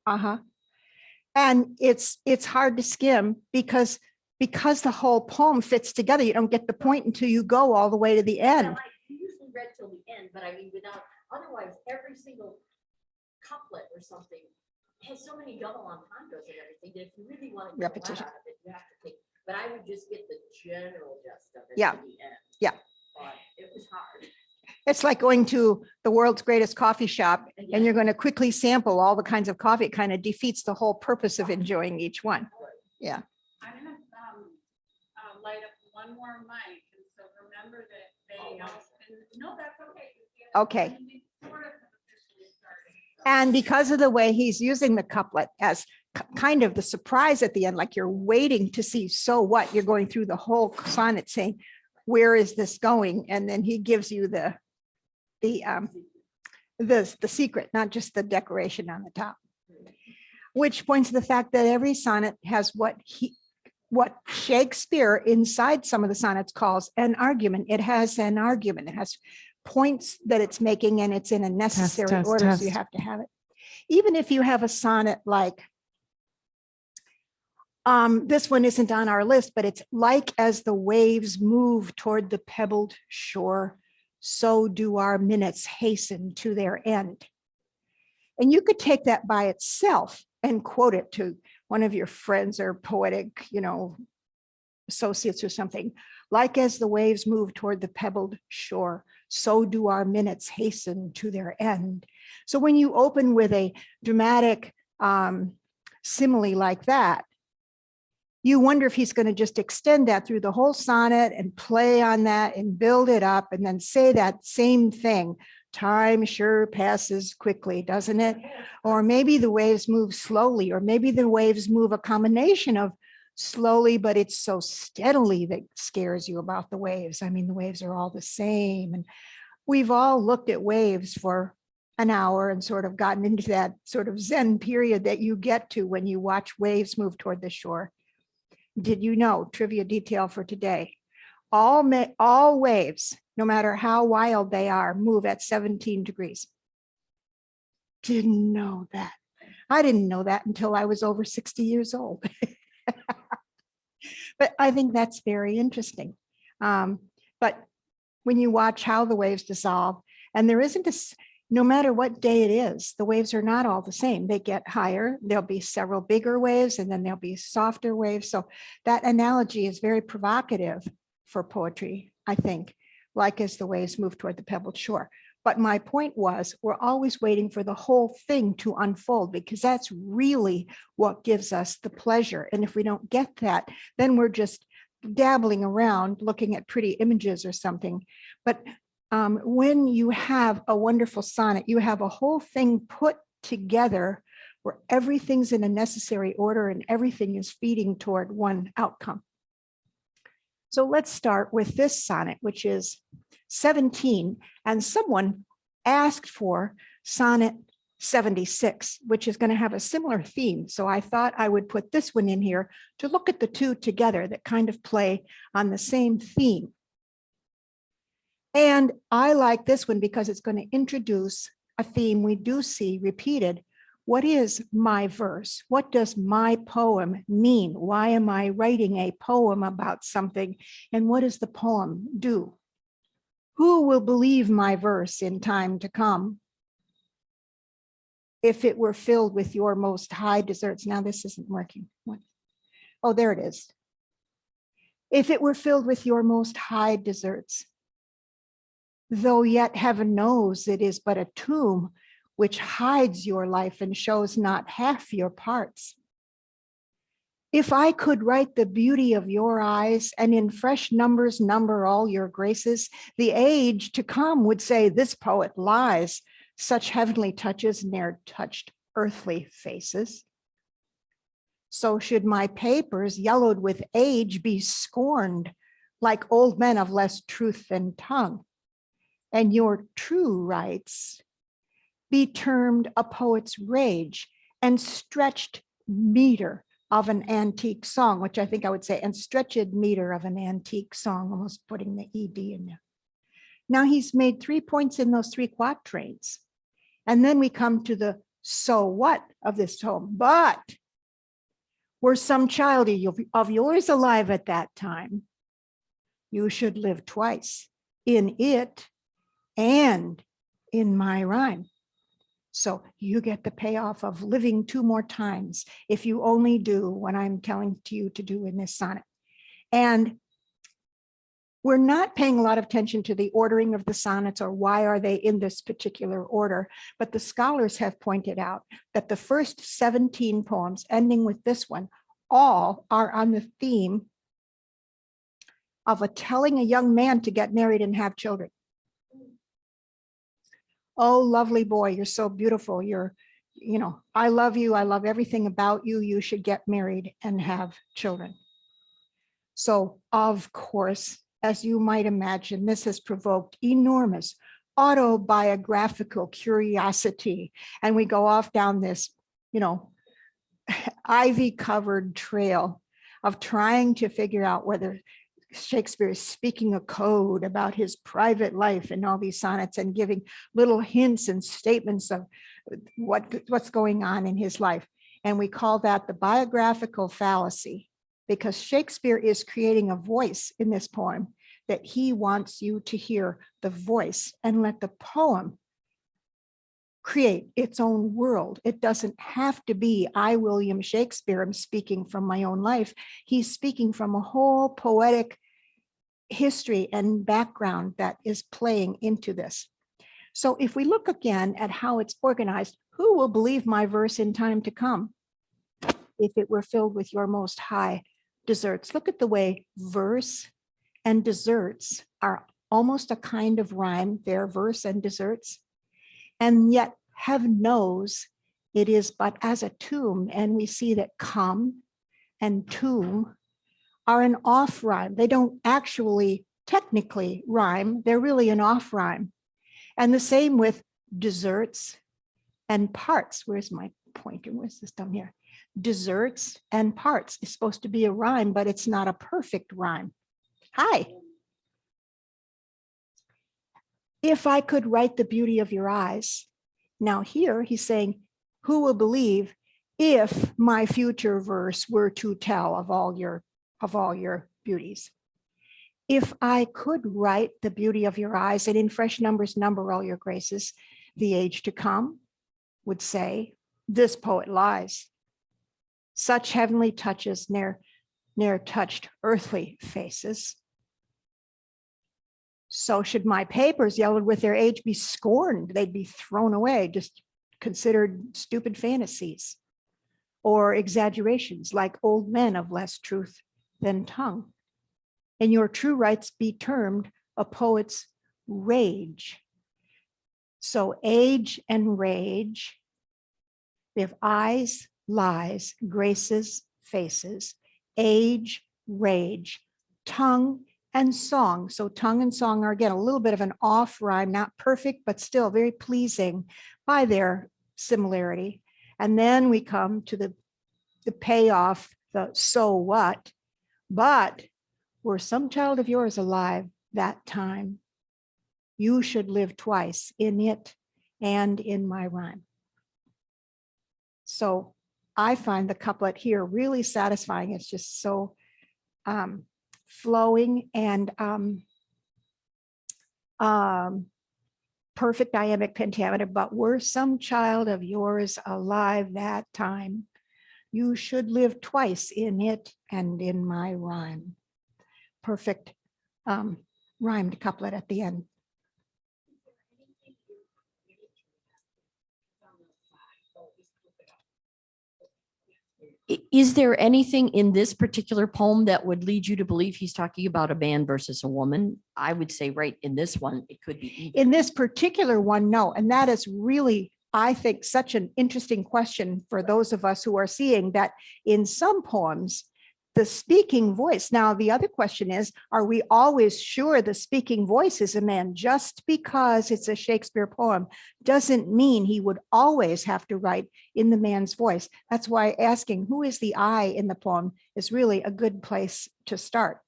Uh-huh. And it's hard to skim because the whole poem fits together. You don't get the point until you go all the way to the end. Well, I usually read till the end, but I mean, without, otherwise, every single couplet or something has so many double entendres and everything that if you really want to get a lot Repetition. out of it, you have to take. But I would just get the general gist of it Yeah. to the end. Yeah. But it was hard. It's like going to the world's greatest coffee shop and you're going to quickly sample all the kinds of coffee. It kind of defeats the whole purpose of enjoying each one. Yeah. I'm gonna light up one more mic, and so remember that they no, that's okay. Okay. Sort of officially started, so. And because of the way he's using the couplet as kind of the surprise at the end, like you're waiting to see, so what, you're going through the whole sonnet saying, where is this going? And then he gives you the secret, not just the decoration on the top, which points to the fact that every sonnet has what Shakespeare inside some of the sonnets calls an argument. It has an argument. It has points that it's making, and it's in a necessary order. So you have to have it. Even if you have a sonnet like, this one isn't on our list, but it's like as the waves move toward the pebbled shore, so do our minutes hasten to their end. And you could take that by itself and quote it to one of your friends or poetic, associates or something. Like as the waves move toward the pebbled shore, so do our minutes hasten to their end. So when you open with a dramatic simile like that, you wonder if he's going to just extend that through the whole sonnet and play on that and build it up and then say that same thing. Time sure passes quickly, doesn't it? Or maybe the waves move slowly, or maybe the waves move a combination of slowly, but it's so steadily that scares you about the waves. I mean, the waves are all the same. And we've all looked at waves for an hour and sort of gotten into that sort of Zen period that you get to when you watch waves move toward the shore. Did you know, trivia detail for today, all waves, no matter how wild they are, move at 17 degrees. Didn't know that. I didn't know that until I was over 60 years old. But I think that's very interesting. But when you watch how the waves dissolve, and there isn't no matter what day it is, the waves are not all the same. They get higher. There'll be several bigger waves, and then there'll be softer waves. So that analogy is very provocative for poetry, I think, like as the waves move toward the pebbled shore. But my point was, we're always waiting for the whole thing to unfold, because that's really what gives us the pleasure. And if we don't get that, then we're just dabbling around looking at pretty images or something. But when you have a wonderful sonnet, you have a whole thing put together where everything's in a necessary order and everything is feeding toward one outcome. So let's start with this sonnet, which is 17, and someone asked for sonnet 76, which is going to have a similar theme. So I thought I would put this one in here to look at the two together that kind of play on the same theme. And I like this one because it's going to introduce a theme we do see repeated. What is my verse? What does my poem mean? Why am I writing a poem about something? And what does the poem do? Who will believe my verse in time to come? If it were filled with your most high deserts. Now this isn't working. What? Oh, there it is. If it were filled with your most high deserts, though yet heaven knows it is but a tomb which hides your life and shows not half your parts. If I could write the beauty of your eyes and in fresh numbers number all your graces, the age to come would say this poet lies. Such heavenly touches ne'er touched earthly faces. So should my papers, yellowed with age, be scorned like old men of less truth than tongue, and your true rights be termed a poet's rage and stretched meter of an antique song, which I think I would say, and stretched meter of an antique song, almost putting the ED in there. Now he's made 3 points in those 3 quatrains. And then we come to the so what of this poem. But were some child of yours alive at that time, you should live twice, in it and in my rhyme. So you get the payoff of living 2 more times if you only do what I'm telling to you to do in this sonnet. And we're not paying a lot of attention to the ordering of the sonnets or why are they in this particular order, but the scholars have pointed out that the first 17 poems, ending with this one, all are on the theme of telling a young man to get married and have children. Oh, lovely boy, you're so beautiful. I love you. I love everything about you. You should get married and have children. So, of course, as you might imagine, this has provoked enormous autobiographical curiosity. And we go off down this, ivy-covered trail of trying to figure out whether Shakespeare is speaking a code about his private life in all these sonnets and giving little hints and statements of what's going on in his life. And we call that the biographical fallacy, because Shakespeare is creating a voice in this poem that he wants you to hear the voice and let the poem create its own world. It doesn't have to be I, William Shakespeare, am speaking from my own life. He's speaking from a whole poetic history and background that is playing into this. So if we look again at how it's organized, who will believe my verse in time to come if it were filled with your most high deserts? Look at the way verse and deserts are almost a kind of rhyme, their verse and deserts. And yet heaven knows it is but as a tomb. And we see that come and tomb are an off rhyme. They don't actually technically rhyme. They're really an off rhyme. And the same with deserts and parts. Where's my pointer? Where's this down here? Deserts and parts is supposed to be a rhyme, but it's not a perfect rhyme. Hi. If I could write the beauty of your eyes. Now here he's saying, who will believe if my future verse were to tell of all your beauties? If I could write the beauty of your eyes and in fresh numbers number all your graces, the age to come would say, this poet lies. Such heavenly touches ne'er touched earthly faces. So should my papers, yellowed with their age, be scorned, they'd be thrown away, just considered stupid fantasies or exaggerations like old men of less truth than tongue. And your true rights be termed a poet's rage. So age and rage, we have eyes, lies, graces, faces, age, rage, tongue, and song. So tongue and song are again a little bit of an off rhyme, not perfect, but still very pleasing by their similarity. And then we come to the payoff, the so what, but were some child of yours alive that time, you should live twice, in it and in my rhyme. So I find the couplet here really satisfying. It's just so flowing and perfect iambic pentameter. But were some child of yours alive that time, you should live twice, in it and in my rhyme. Perfect rhymed couplet at the end. Is there anything in this particular poem that would lead you to believe he's talking about a man versus a woman? I would say right in this one, it could be either. In this particular one, no. And that is really, I think, such an interesting question for those of us who are seeing that in some poems, the speaking voice. Now, the other question is, are we always sure the speaking voice is a man? Just because it's a Shakespeare poem doesn't mean he would always have to write in the man's voice. That's why asking who is the I in the poem is really a good place to start.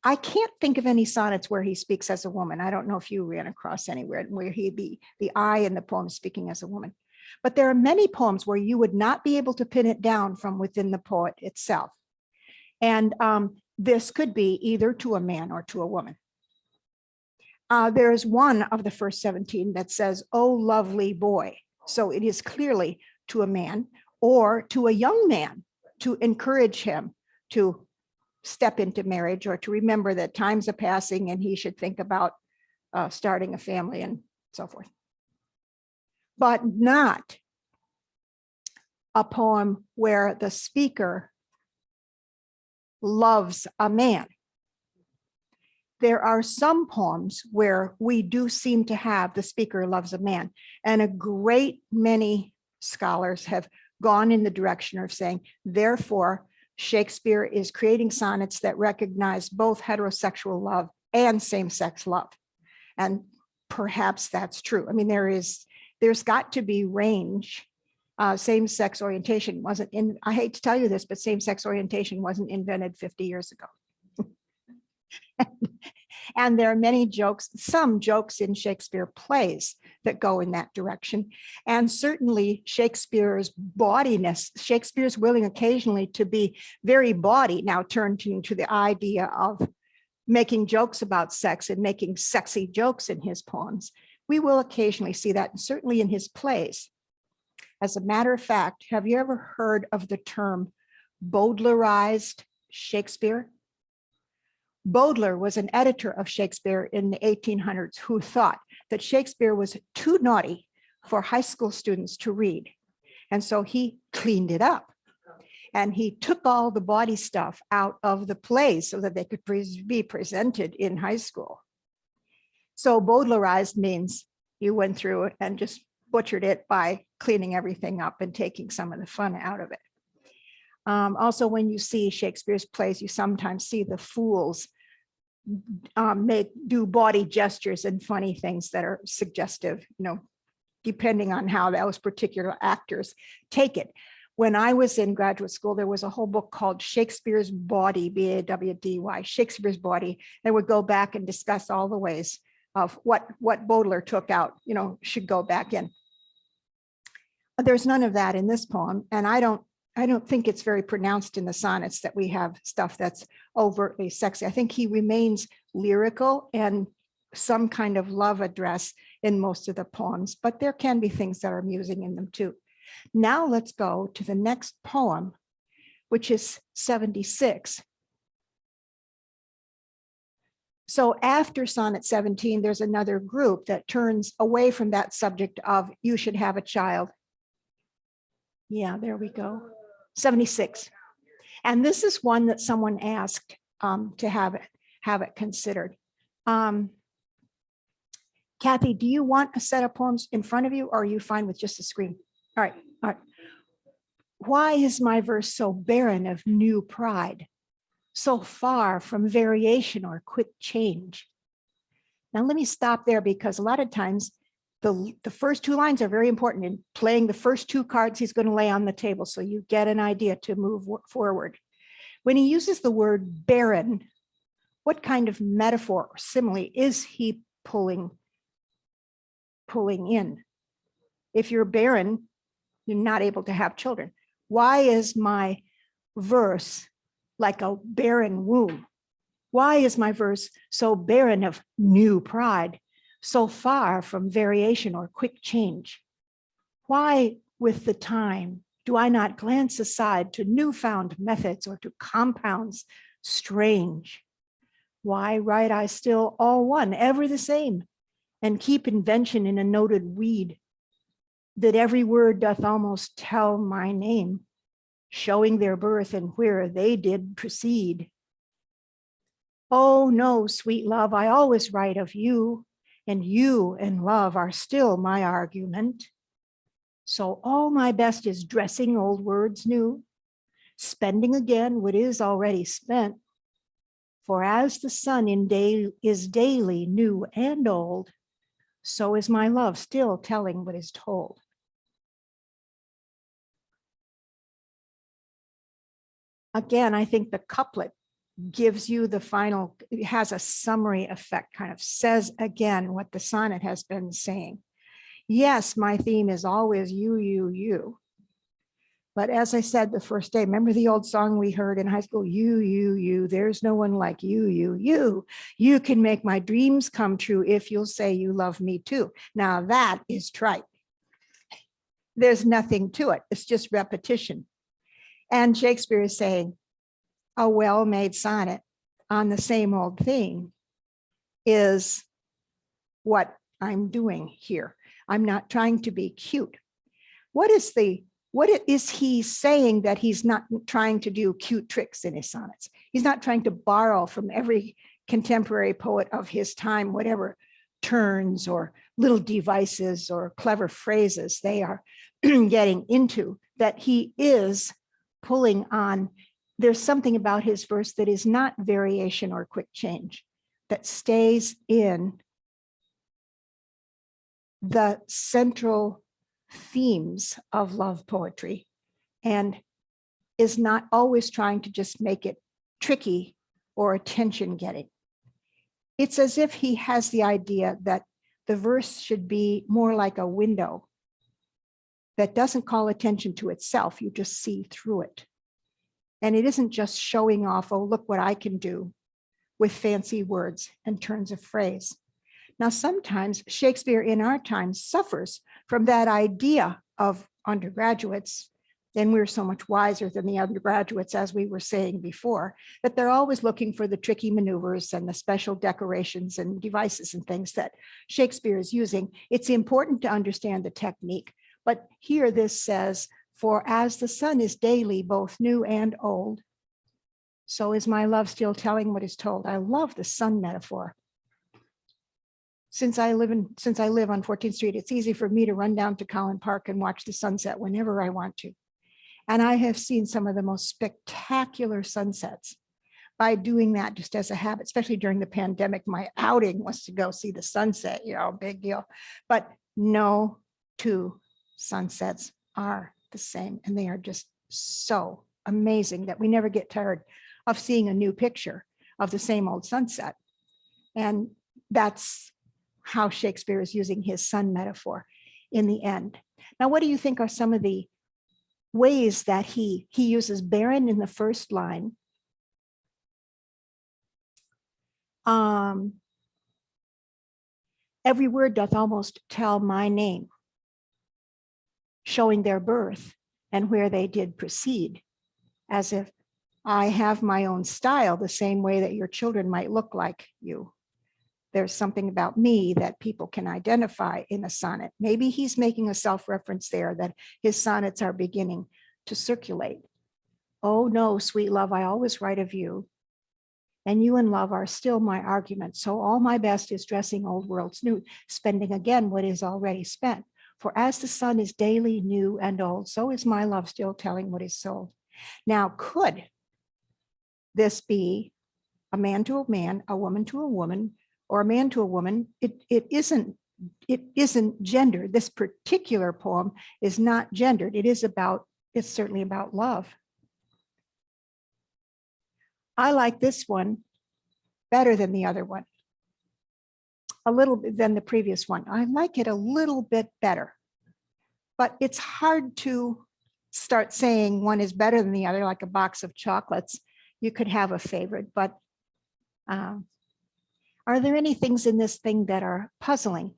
I can't think of any sonnets where he speaks as a woman. I don't know if you ran across anywhere where he'd be the I in the poem speaking as a woman. But there are many poems where you would not be able to pin it down from within the poet itself. And this could be either to a man or to a woman. There is one of the first 17 that says, "Oh, lovely boy." So it is clearly to a man or to a young man to encourage him to step into marriage or to remember that times are passing and he should think about starting a family and so forth. But not a poem where the speaker loves a man. There are some poems where we do seem to have the speaker loves a man, and a great many scholars have gone in the direction of saying, therefore, Shakespeare is creating sonnets that recognize both heterosexual love and same-sex love. And perhaps that's true. I mean, there's got to be range. Same-sex orientation wasn't in, I hate to tell you this, but same-sex orientation wasn't invented 50 years ago. And there are many jokes, some jokes in Shakespeare plays that go in that direction. And certainly Shakespeare's bawdiness, Shakespeare's willing occasionally to be very bawdy, now turned into the idea of making jokes about sex and making sexy jokes in his poems. We will occasionally see that, and certainly in his plays. As a matter of fact, have you ever heard of the term Bowdlerized Shakespeare? Bowdler was an editor of Shakespeare in the 1800s who thought that Shakespeare was too naughty for high school students to read. And so he cleaned it up. And he took all the bawdy stuff out of the plays so that they could be presented in high school. So Bowdlerized means you went through it and just butchered it by cleaning everything up and taking some of the fun out of it. Also, when you see Shakespeare's plays, you sometimes see the fools do bawdy gestures and funny things that are suggestive, depending on how those particular actors take it. When I was in graduate school, there was a whole book called Shakespeare's Bawdy, B-A-W-D-Y, Shakespeare's Bawdy, that would go back and discuss all the ways of what Bowdler took out, should go back in. There's none of that in this poem, and I don't think it's very pronounced in the sonnets that we have stuff that's overtly sexy. I think he remains lyrical and some kind of love address in most of the poems, but there can be things that are amusing in them too. Now let's go to the next poem, which is 76. So after Sonnet 17, there's another group that turns away from that subject of you should have a child. Yeah, there we go. 76. And this is one that someone asked to have it considered. Kathy, do you want a set of poems in front of you, or are you fine with just the screen? All right. Why is my verse so barren of new pride, so far from variation or quick change? Now let me stop there, because a lot of times the first two lines are very important in playing the first two cards he's going to lay on the table, so you get an idea to move forward. When he uses the word barren, what kind of metaphor or simile is he pulling in? If you're barren, you're not able to have children. Why is my verse like a barren womb? Why is my verse so barren of new pride, so far from variation or quick change? Why, with the time, do I not glance aside to newfound methods or to compounds strange? Why write I still all one, ever the same, and keep invention in a noted weed, that every word doth almost tell my name, showing their birth and where they did proceed? Oh no, sweet love, I always write of you, and you and love are still my argument. So all my best is dressing old words new, spending again what is already spent. For as the sun is daily new and old, so is my love still telling what is told. Again, I think the couplet gives you the final, it has a summary effect, kind of says again what the sonnet has been saying. Yes, my theme is always you, you, you. But as I said the first day, remember the old song we heard in high school, you, you, there's no one like you, you. You can make my dreams come true if you'll say you love me too. Now that is trite. There's nothing to it. It's just repetition. And Shakespeare is saying, a well-made sonnet on the same old thing is what I'm doing here. I'm not trying to be cute. What is he saying that he's not trying to do cute tricks in his sonnets? He's not trying to borrow from every contemporary poet of his time, whatever turns or little devices or clever phrases they are getting into, that he is pulling on. There's something about his verse that is not variation or quick change, that stays in the central themes of love poetry and is not always trying to just make it tricky or attention getting. It's as if he has the idea that the verse should be more like a window that doesn't call attention to itself. You just see through it. And it isn't just showing off, oh, look what I can do with fancy words and turns of phrase. Now, sometimes Shakespeare in our time suffers from that idea of undergraduates, and we're so much wiser than the undergraduates, as we were saying before, that they're always looking for the tricky maneuvers and the special decorations and devices and things that Shakespeare is using. It's important to understand the technique, but here this says, for as the sun is daily both new and old, so is my love still telling what is told. I love the sun metaphor. Since I live on 14th Street, it's easy for me to run down to Collin Park and watch the sunset whenever I want to. And I have seen some of the most spectacular sunsets by doing that just as a habit, especially during the pandemic. My outing was to go see the sunset, big deal. But no two sunsets are the same. And they are just so amazing that we never get tired of seeing a new picture of the same old sunset. And that's how Shakespeare is using his sun metaphor in the end. Now, what do you think are some of the ways that he uses barren in the first line? Every word doth almost tell my name, showing their birth and where they did proceed, as if I have my own style, the same way that your children might look like you. There's something about me that people can identify in a sonnet. Maybe he's making a self-reference there, that his sonnets are beginning to circulate. Oh no, sweet love, I always write of you, and you and love are still my argument. So all my best is dressing old worlds new, spending again what is already spent. For as the sun is daily new and old, so is my love still telling what is sold. Now, could this be a man to a man, a woman to a woman, or a man to a woman? It isn't gendered. This particular poem is not gendered. It's certainly about love. I like this one better than the other one, a little bit than the previous one. I like it a little bit better, but it's hard to start saying one is better than the other, like a box of chocolates. You could have a favorite, but are there any things in this thing that are puzzling?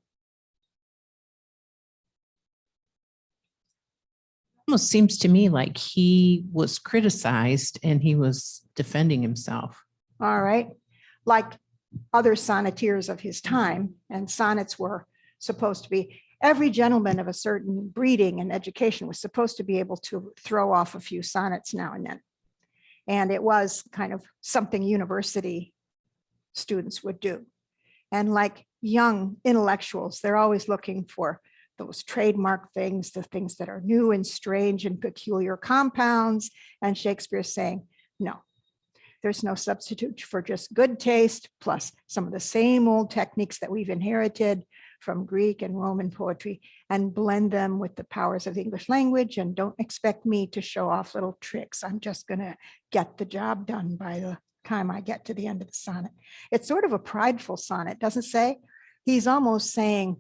Almost seems to me like he was criticized and he was defending himself. All right. Like other sonneteers of his time, and sonnets were supposed to be, every gentleman of a certain breeding and education was supposed to be able to throw off a few sonnets now and then. And it was kind of something university students would do. And like young intellectuals, they're always looking for those trademark things, the things that are new and strange and peculiar compounds. And Shakespeare's saying, no, there's no substitute for just good taste, plus some of the same old techniques that we've inherited from Greek and Roman poetry, and blend them with the powers of the English language. And don't expect me to show off little tricks. I'm just going to get the job done by the time I get to the end of the sonnet. It's sort of a prideful sonnet, doesn't say? He's almost saying,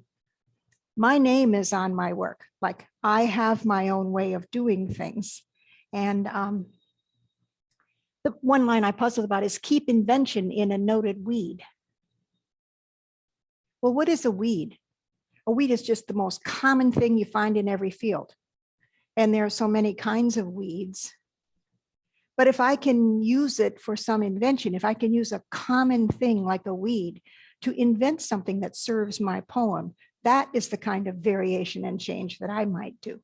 my name is on my work. Like I have my own way of doing things. And the one line I puzzled about is keep invention in a noted weed. Well, what is a weed? A weed is just the most common thing you find in every field. And there are so many kinds of weeds. But if I can use it for some invention, if I can use a common thing like a weed to invent something that serves my poem, that is the kind of variation and change that I might do.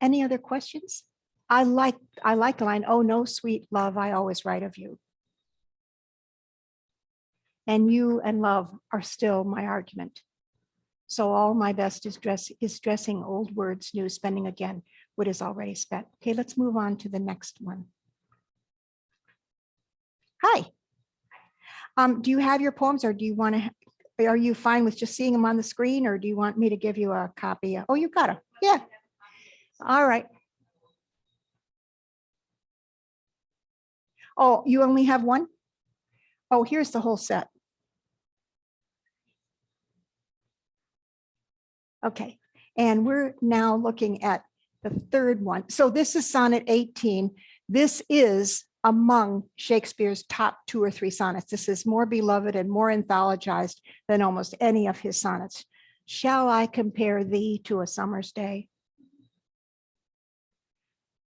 Any other questions? I like the line, oh, no, sweet love, I always write of you. And you and love are still my argument. So all my best is dressing old words new, spending again what is already spent. Okay, let's move on to the next one. Hi. Do you have your poems, or do you want to, are you fine with just seeing them on the screen, or do you want me to give you a copy? Oh, you got them. Yeah. All right. Oh, you only have one? Oh, here's the whole set. Okay, and we're now looking at the third one. So this is Sonnet 18. This is among Shakespeare's top 2 or 3 sonnets. This is more beloved and more anthologized than almost any of his sonnets. Shall I compare thee to a summer's day?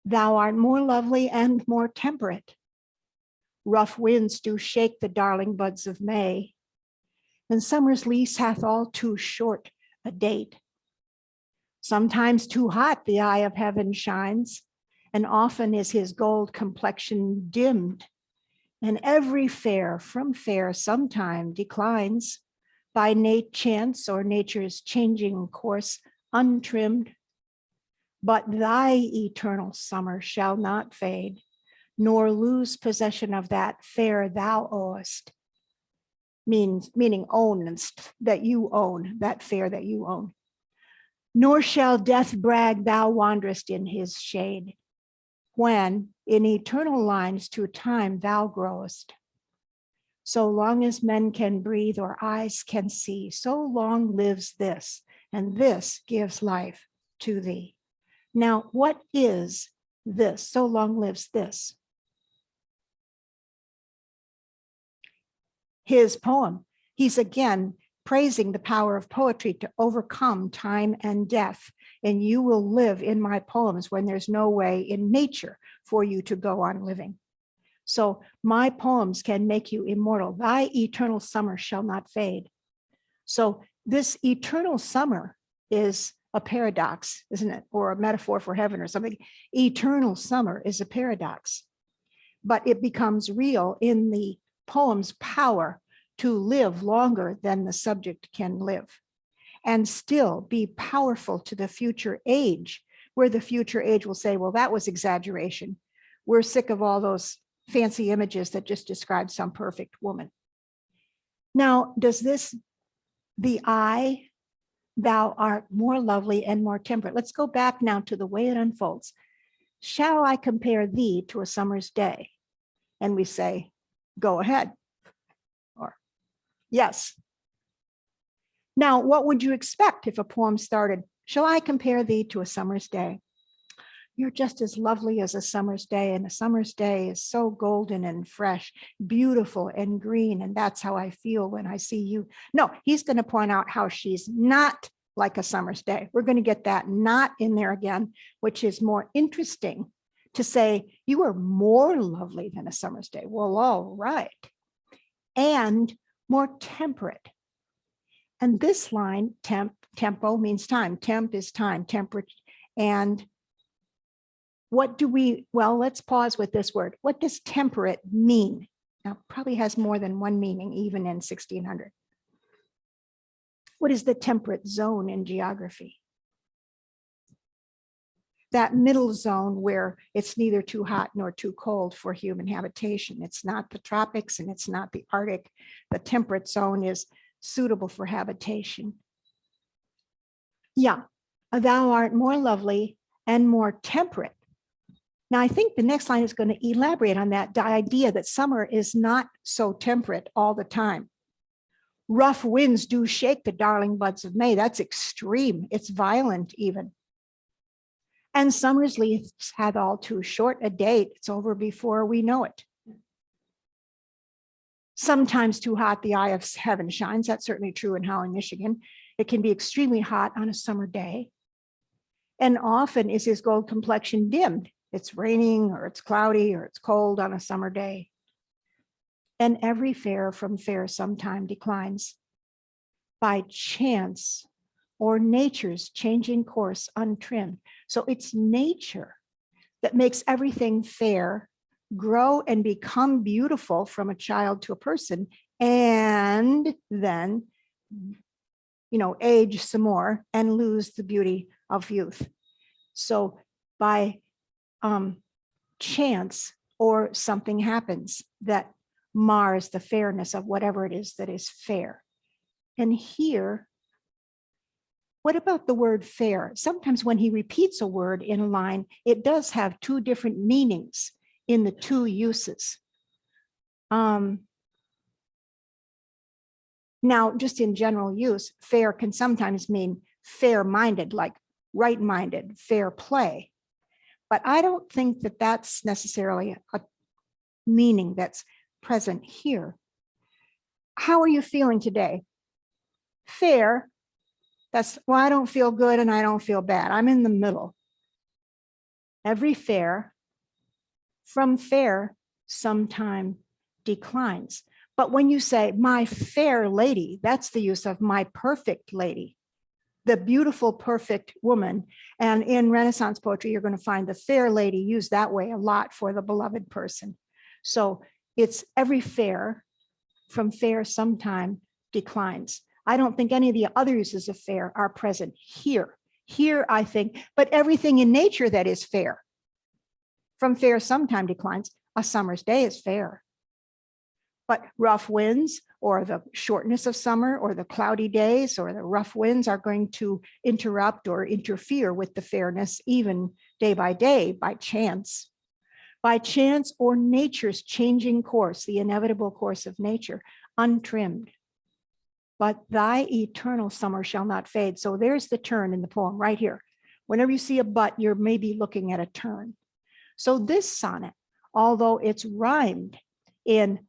Thou art more lovely and more temperate. Rough winds do shake the darling buds of May, and summer's lease hath all too short a date. Sometimes too hot the eye of heaven shines, and often is his gold complexion dimmed, and every fair from fair sometime declines, by chance or nature's changing course untrimmed. But thy eternal summer shall not fade, nor lose possession of that fair thou owest. Meaning ownest, that you own, that fair that you own. Nor shall death brag thou wanderest in his shade, when in eternal lines to time thou growest. So long as men can breathe or eyes can see, so long lives this, and this gives life to thee. Now, what is this? So long lives this. His poem. He's again praising the power of poetry to overcome time and death. And you will live in my poems when there's no way in nature for you to go on living. So my poems can make you immortal. Thy eternal summer shall not fade. So this eternal summer is a paradox, isn't it? Or a metaphor for heaven or something. Eternal summer is a paradox, but it becomes real in the poem's power to live longer than the subject can live and still be powerful to the future age, where the future age will say, well, that was exaggeration. We're sick of all those fancy images that just describe some perfect woman. Now, does this, the eye, thou art more lovely and more temperate. Let's go back now to the way it unfolds. Shall I compare thee to a summer's day? And we say, go ahead. Or yes. Now, what would you expect if a poem started, shall I compare thee to a summer's day? You're just as lovely as a summer's day, and a summer's day is so golden and fresh, beautiful and green, and that's how I feel when I see you. No, he's going to point out how she's not like a summer's day. We're going to get that not in there again, which is more interesting to say, you are more lovely than a summer's day. Well, all right. And more temperate. And this line, tempo means time. Temp is time, temperate. And what do we, well, let's pause with this word. What does temperate mean? Now, probably has more than one meaning, even in 1600. What is the temperate zone in geography? That middle zone where it's neither too hot nor too cold for human habitation. It's not the tropics and it's not the Arctic. The temperate zone is suitable for habitation. Yeah, thou art more lovely and more temperate. Now, I think the next line is going to elaborate on that, the idea that summer is not so temperate all the time. Rough winds do shake the darling buds of May. That's extreme. It's violent even. And summer's leaves hath all too short a date. It's over before we know it. Sometimes too hot the eye of heaven shines. That's certainly true in Holland, Michigan. It can be extremely hot on a summer day. And often is his gold complexion dimmed. It's raining or it's cloudy or it's cold on a summer day. And every fair from fair sometime declines by chance or nature's changing course untrimmed. So it's nature that makes everything fair, grow and become beautiful from a child to a person, and then, age some more and lose the beauty of youth. So by chance or something happens that mars the fairness of whatever it is that is fair. And here, what about the word fair? Sometimes when he repeats a word in a line, it does have two different meanings in the two uses. Now, just in general use, fair can sometimes mean fair-minded, like right-minded, fair play. But I don't think that that's necessarily a meaning that's present here. How are you feeling today? Fair. Well, I don't feel good and I don't feel bad. I'm in the middle. Every fair from fair sometime declines. But when you say my fair lady, that's the use of my perfect lady, the beautiful, perfect woman. And in Renaissance poetry, you're going to find the fair lady used that way a lot for the beloved person. So it's every fair from fair sometime declines. I don't think any of the other uses of fair are present here. Here, I think, but everything in nature that is fair from fair sometime declines. A summer's day is fair. But rough winds or the shortness of summer or the cloudy days or the rough winds are going to interrupt or interfere with the fairness even day by chance. By chance or nature's changing course, the inevitable course of nature, untrimmed. But thy eternal summer shall not fade. So there's the turn in the poem right here. Whenever you see a but, you're maybe looking at a turn. So this sonnet, although it's rhymed in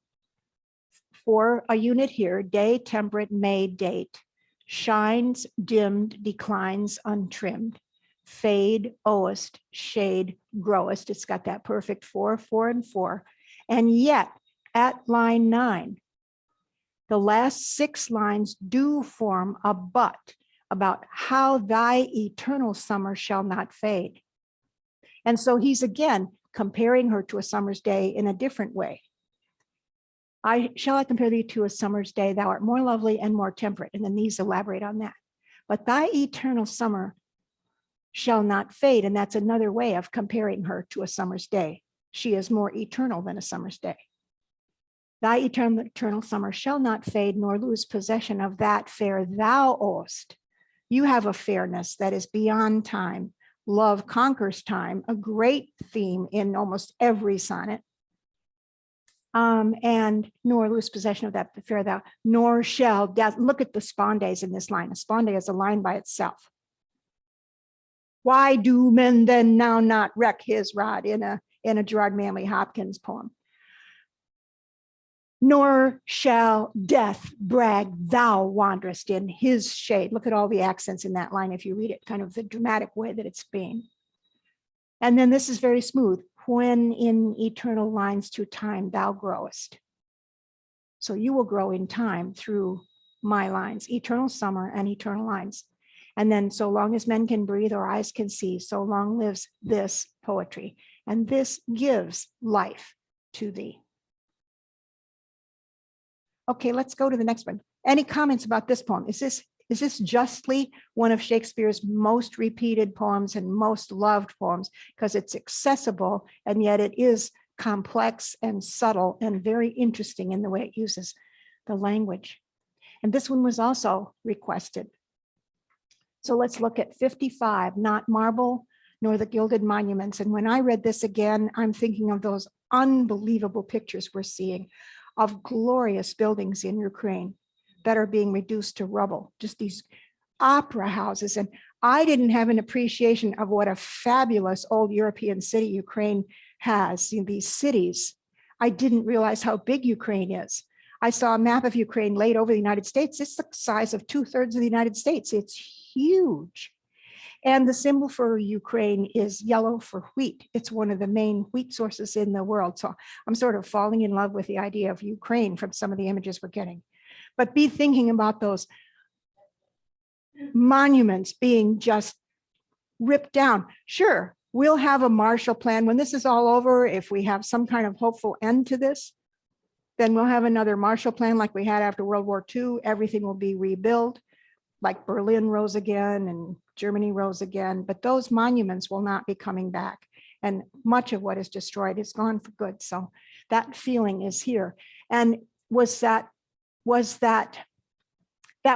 for a unit here, day, temperate, May, date, shines, dimmed, declines, untrimmed, fade, owest, shade, growest. It's got that perfect 4, 4, and 4. And yet at line 9, the last 6 lines do form a but about how thy eternal summer shall not fade. And so he's again comparing her to a summer's day in a different way. Shall I compare thee to a summer's day? Thou art more lovely and more temperate. And then these elaborate on that. But thy eternal summer shall not fade. And that's another way of comparing her to a summer's day. She is more eternal than a summer's day. Thy eternal summer shall not fade, nor lose possession of that fair thou owest. You have a fairness that is beyond time. Love conquers time, a great theme in almost every sonnet. And nor lose possession of that fair thou, nor shall death. Look at the spondes in this line. A sponde is a line by itself. Why do men then now not wreck his rod in a Gerard Manley Hopkins poem? Nor shall death brag thou wanderest in his shade. Look at all the accents in that line if you read it, kind of the dramatic way that it's being. And then this is very smooth. When in eternal lines to time thou growest. So you will grow in time through my lines, eternal summer and eternal lines. And then so long as men can breathe or eyes can see, so long lives this poetry. And this gives life to thee. Okay, let's go to the next one. Any comments about this poem? Is this justly one of Shakespeare's most repeated poems and most loved poems because it's accessible and yet it is complex and subtle and very interesting in the way it uses the language. And this one was also requested. So let's look at 55, not marble, nor the gilded monuments. And when I read this again, I'm thinking of those unbelievable pictures we're seeing of glorious buildings in Ukraine that are being reduced to rubble, just these opera houses. And I didn't have an appreciation of what a fabulous old European city Ukraine has in these cities. I didn't realize how big Ukraine is. I saw a map of Ukraine laid over the United States. It's the size of 2/3 of the United States. It's huge. And the symbol for Ukraine is yellow for wheat. It's one of the main wheat sources in the world. So I'm sort of falling in love with the idea of Ukraine from some of the images we're getting. But be thinking about those monuments being just ripped down. Sure, we'll have a Marshall Plan. When this is all over, if we have some kind of hopeful end to this, then we'll have another Marshall Plan like we had after World War II. Everything will be rebuilt, like Berlin rose again and Germany rose again, but those monuments will not be coming back. And much of what is destroyed is gone for good. So that feeling is here. And that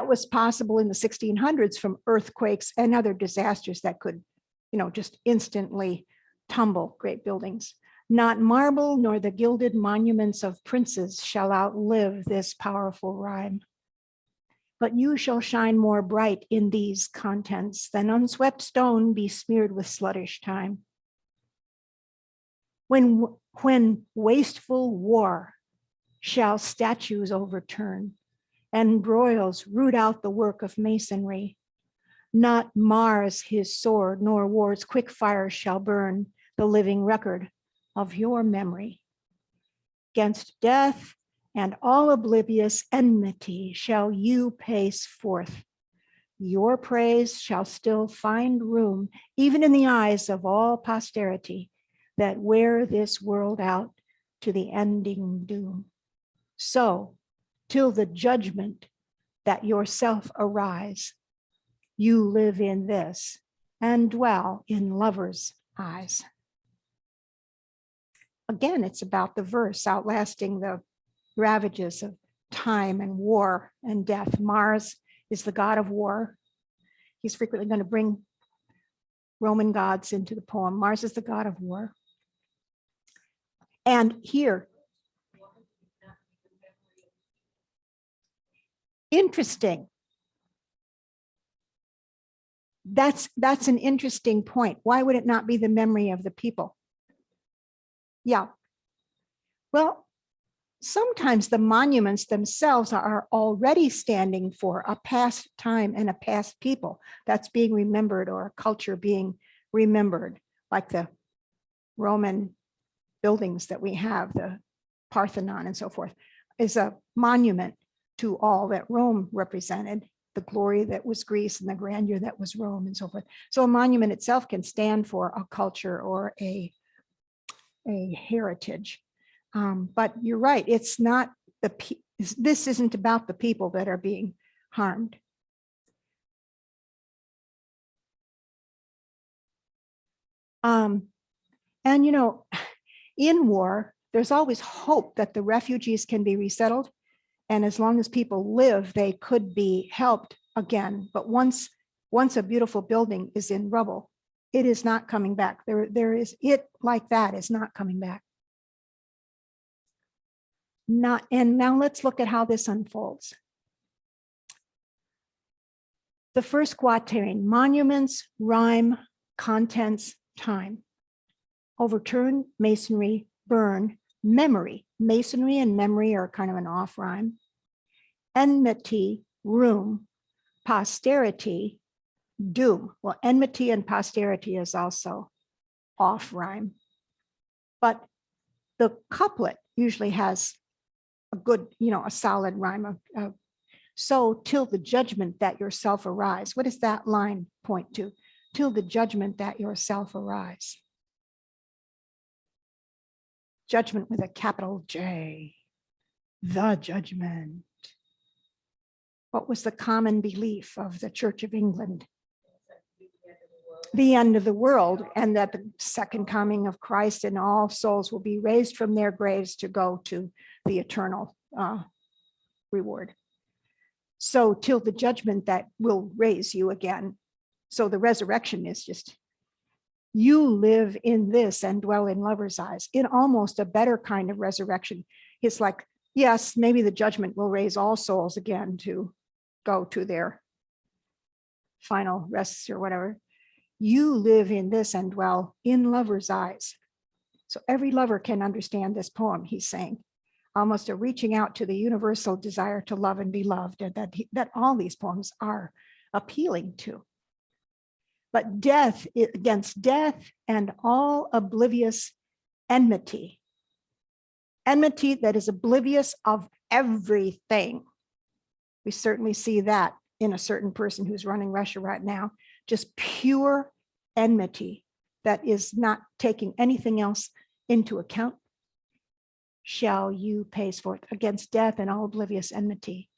was possible in the 1600s from earthquakes and other disasters that could, just instantly tumble great buildings. Not marble nor the gilded monuments of princes shall outlive this powerful rhyme. But you shall shine more bright in these contents than unswept stone besmeared with sluttish time. When wasteful war shall statues overturn and broils root out the work of masonry, not Mars his sword, nor war's quick fire shall burn the living record of your memory. Against death and all oblivious enmity shall you pace forth. Your praise shall still find room, even in the eyes of all posterity that wear this world out to the ending doom. So, till the judgment that yourself arise, you live in this and dwell in lovers' eyes. Again, it's about the verse outlasting the ravages of time and war and death. Mars is the god of war. He's frequently going to bring Roman gods into the poem. Mars is the god of war. And here, interesting. That's an interesting point. Why would it not be the memory of the people? Yeah. Well, sometimes the monuments themselves are already standing for a past time and a past people that's being remembered, or a culture being remembered, like the Roman buildings that we have, the Parthenon and so forth, is a monument to all that Rome represented, the glory that was Greece and the grandeur that was Rome and so forth. So a monument itself can stand for a culture or a heritage. But you're right, it's not this isn't about the people that are being harmed. And in war, there's always hope that the refugees can be resettled. And as long as people live, they could be helped again. But once a beautiful building is in rubble, it is not coming back. It like that is not coming back. And now let's look at how this unfolds. The first quatrain: monuments, rhyme, contents, time. Overturn, masonry, burn, memory. Masonry and memory are kind of an off rhyme. Enmity, room, posterity, doom. Well, enmity and posterity is also off rhyme. But the couplet usually has a good, a solid rhyme of so till the judgment that yourself arise. What does that line point to? Till the judgment that yourself arise. Judgment with a capital J. The judgment. What was the common belief of the Church of England? The end of the world, and that the second coming of Christ, and all souls will be raised from their graves to go to the eternal reward. So till the judgment that will raise you again. So the resurrection is just You live in this and dwell in lover's eyes, in almost a better kind of resurrection. It's like, yes, maybe the judgment will raise all souls again to go to their final rests or whatever. You live in this and dwell in lover's eyes. So every lover can understand this poem, he's saying, almost a reaching out to the universal desire to love and be loved, and that all these poems are appealing to. But death, against death and all oblivious enmity that is oblivious of everything. We certainly see that in a certain person who's running Russia right now, just pure enmity that is not taking anything else into account. Shall you pace forth against death and all oblivious enmity.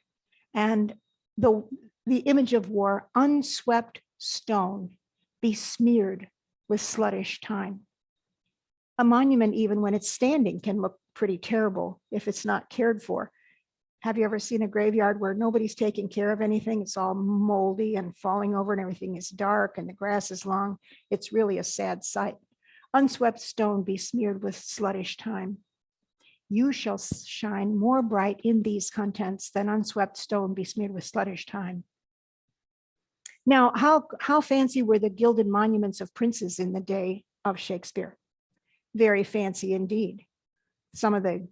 And the image of war, unswept stone, besmeared with sluttish time. A monument, even when it's standing, can look pretty terrible if it's not cared for. Have you ever seen a graveyard where nobody's taking care of anything? It's all moldy and falling over and everything is dark and the grass is long. It's really a sad sight. Unswept stone besmeared with sluttish time. You shall shine more bright in these contents than unswept stone besmeared with sluttish time. Now, how fancy were the gilded monuments of princes in the day of Shakespeare? Very fancy indeed. Some of the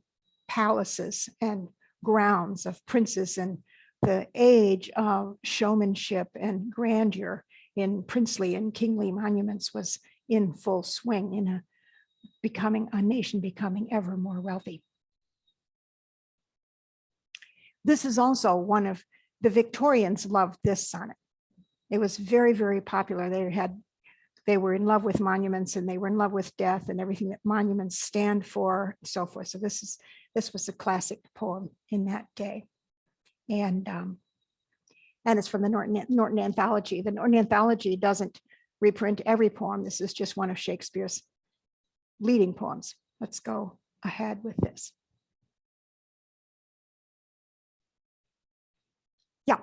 palaces and grounds of princes in the age of showmanship and grandeur in princely and kingly monuments was in full swing in a nation becoming ever more wealthy. This is also one of the Victorians loved this sonnet. It was very, very popular. They were in love with monuments and they were in love with death and everything that monuments stand for, and so forth. So this was a classic poem in that day. And it's from the Norton Anthology. The Norton Anthology doesn't reprint every poem. This is just one of Shakespeare's leading poems. Let's go ahead with this. Yeah.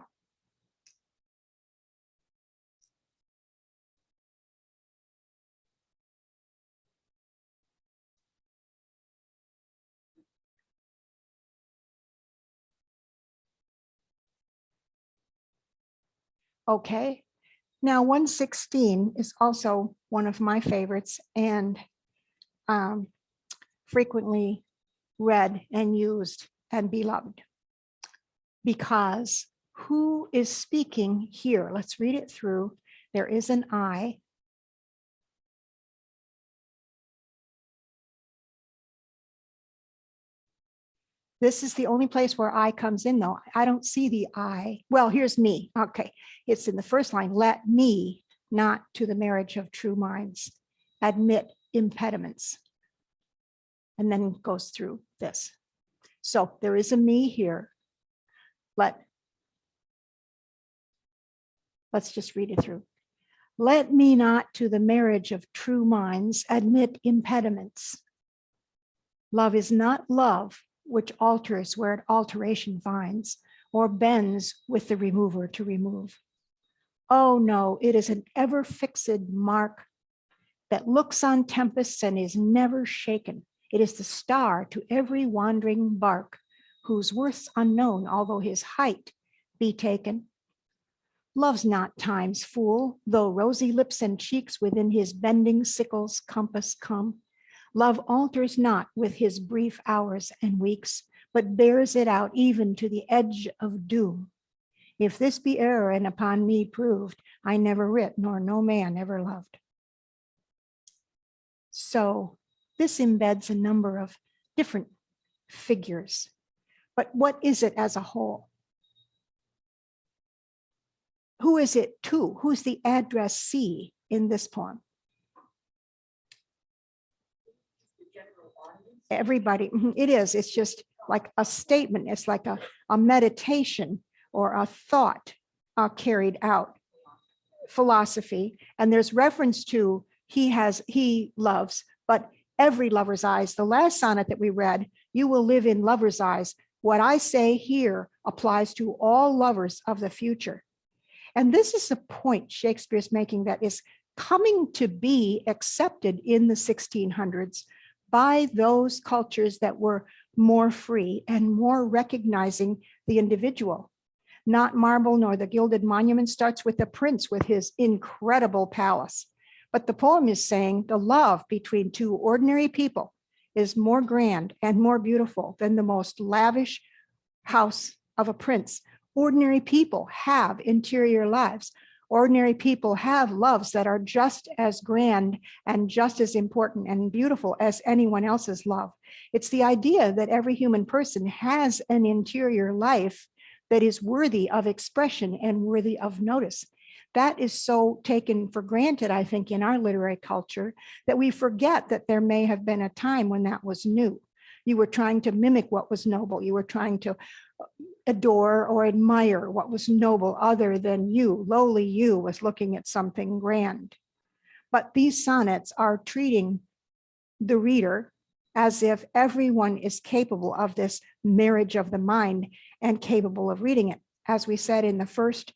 Okay. Now 116 is also one of my favorites and frequently read and used and beloved. Because who is speaking here? Let's read it through. There is an I. This is the only place where I comes in though. I don't see the I. Well, here's me. Okay. It's in the first line. Let me not to the marriage of true minds admit impediments. And then goes through this. So there is a me here. Let's just read it through. Let me not to the marriage of true minds admit impediments. Love is not love which alters where it alteration finds, or bends with the remover to remove. Oh no, it is an ever fixed mark that looks on tempests and is never shaken. It is the star to every wandering bark, whose worth's unknown, although his height be taken. Love's not time's fool, though rosy lips and cheeks within his bending sickle's compass come. Love alters not with his brief hours and weeks, but bears it out even to the edge of doom. If this be error and upon me proved, I never writ, nor no man ever loved. So this embeds a number of different figures, but what is it as a whole? Who is it to? Who's the addressee in this poem? Everybody. It is. It's just like a statement. It's like a meditation or a thought carried out, philosophy. And there's reference to he loves, but every lover's eyes. The last sonnet that we read, you will live in lover's eyes. What I say here applies to all lovers of the future. And this is the point Shakespeare's making that is coming to be accepted in the 1600s by those cultures that were more free and more recognizing the individual. Not marble nor the gilded monument starts with the prince with his incredible palace. But the poem is saying the love between two ordinary people is more grand and more beautiful than the most lavish house of a prince. Ordinary people have interior lives. Ordinary people have loves that are just as grand and just as important and beautiful as anyone else's love. It's the idea that every human person has an interior life that is worthy of expression and worthy of notice. That is so taken for granted, I think, in our literary culture, that we forget that there may have been a time when that was new. You were trying to mimic what was noble. You were trying to adore or admire what was noble other than you. Lowly you was looking at something grand. But these sonnets are treating the reader as if everyone is capable of this marriage of the mind and capable of reading it. As we said in the first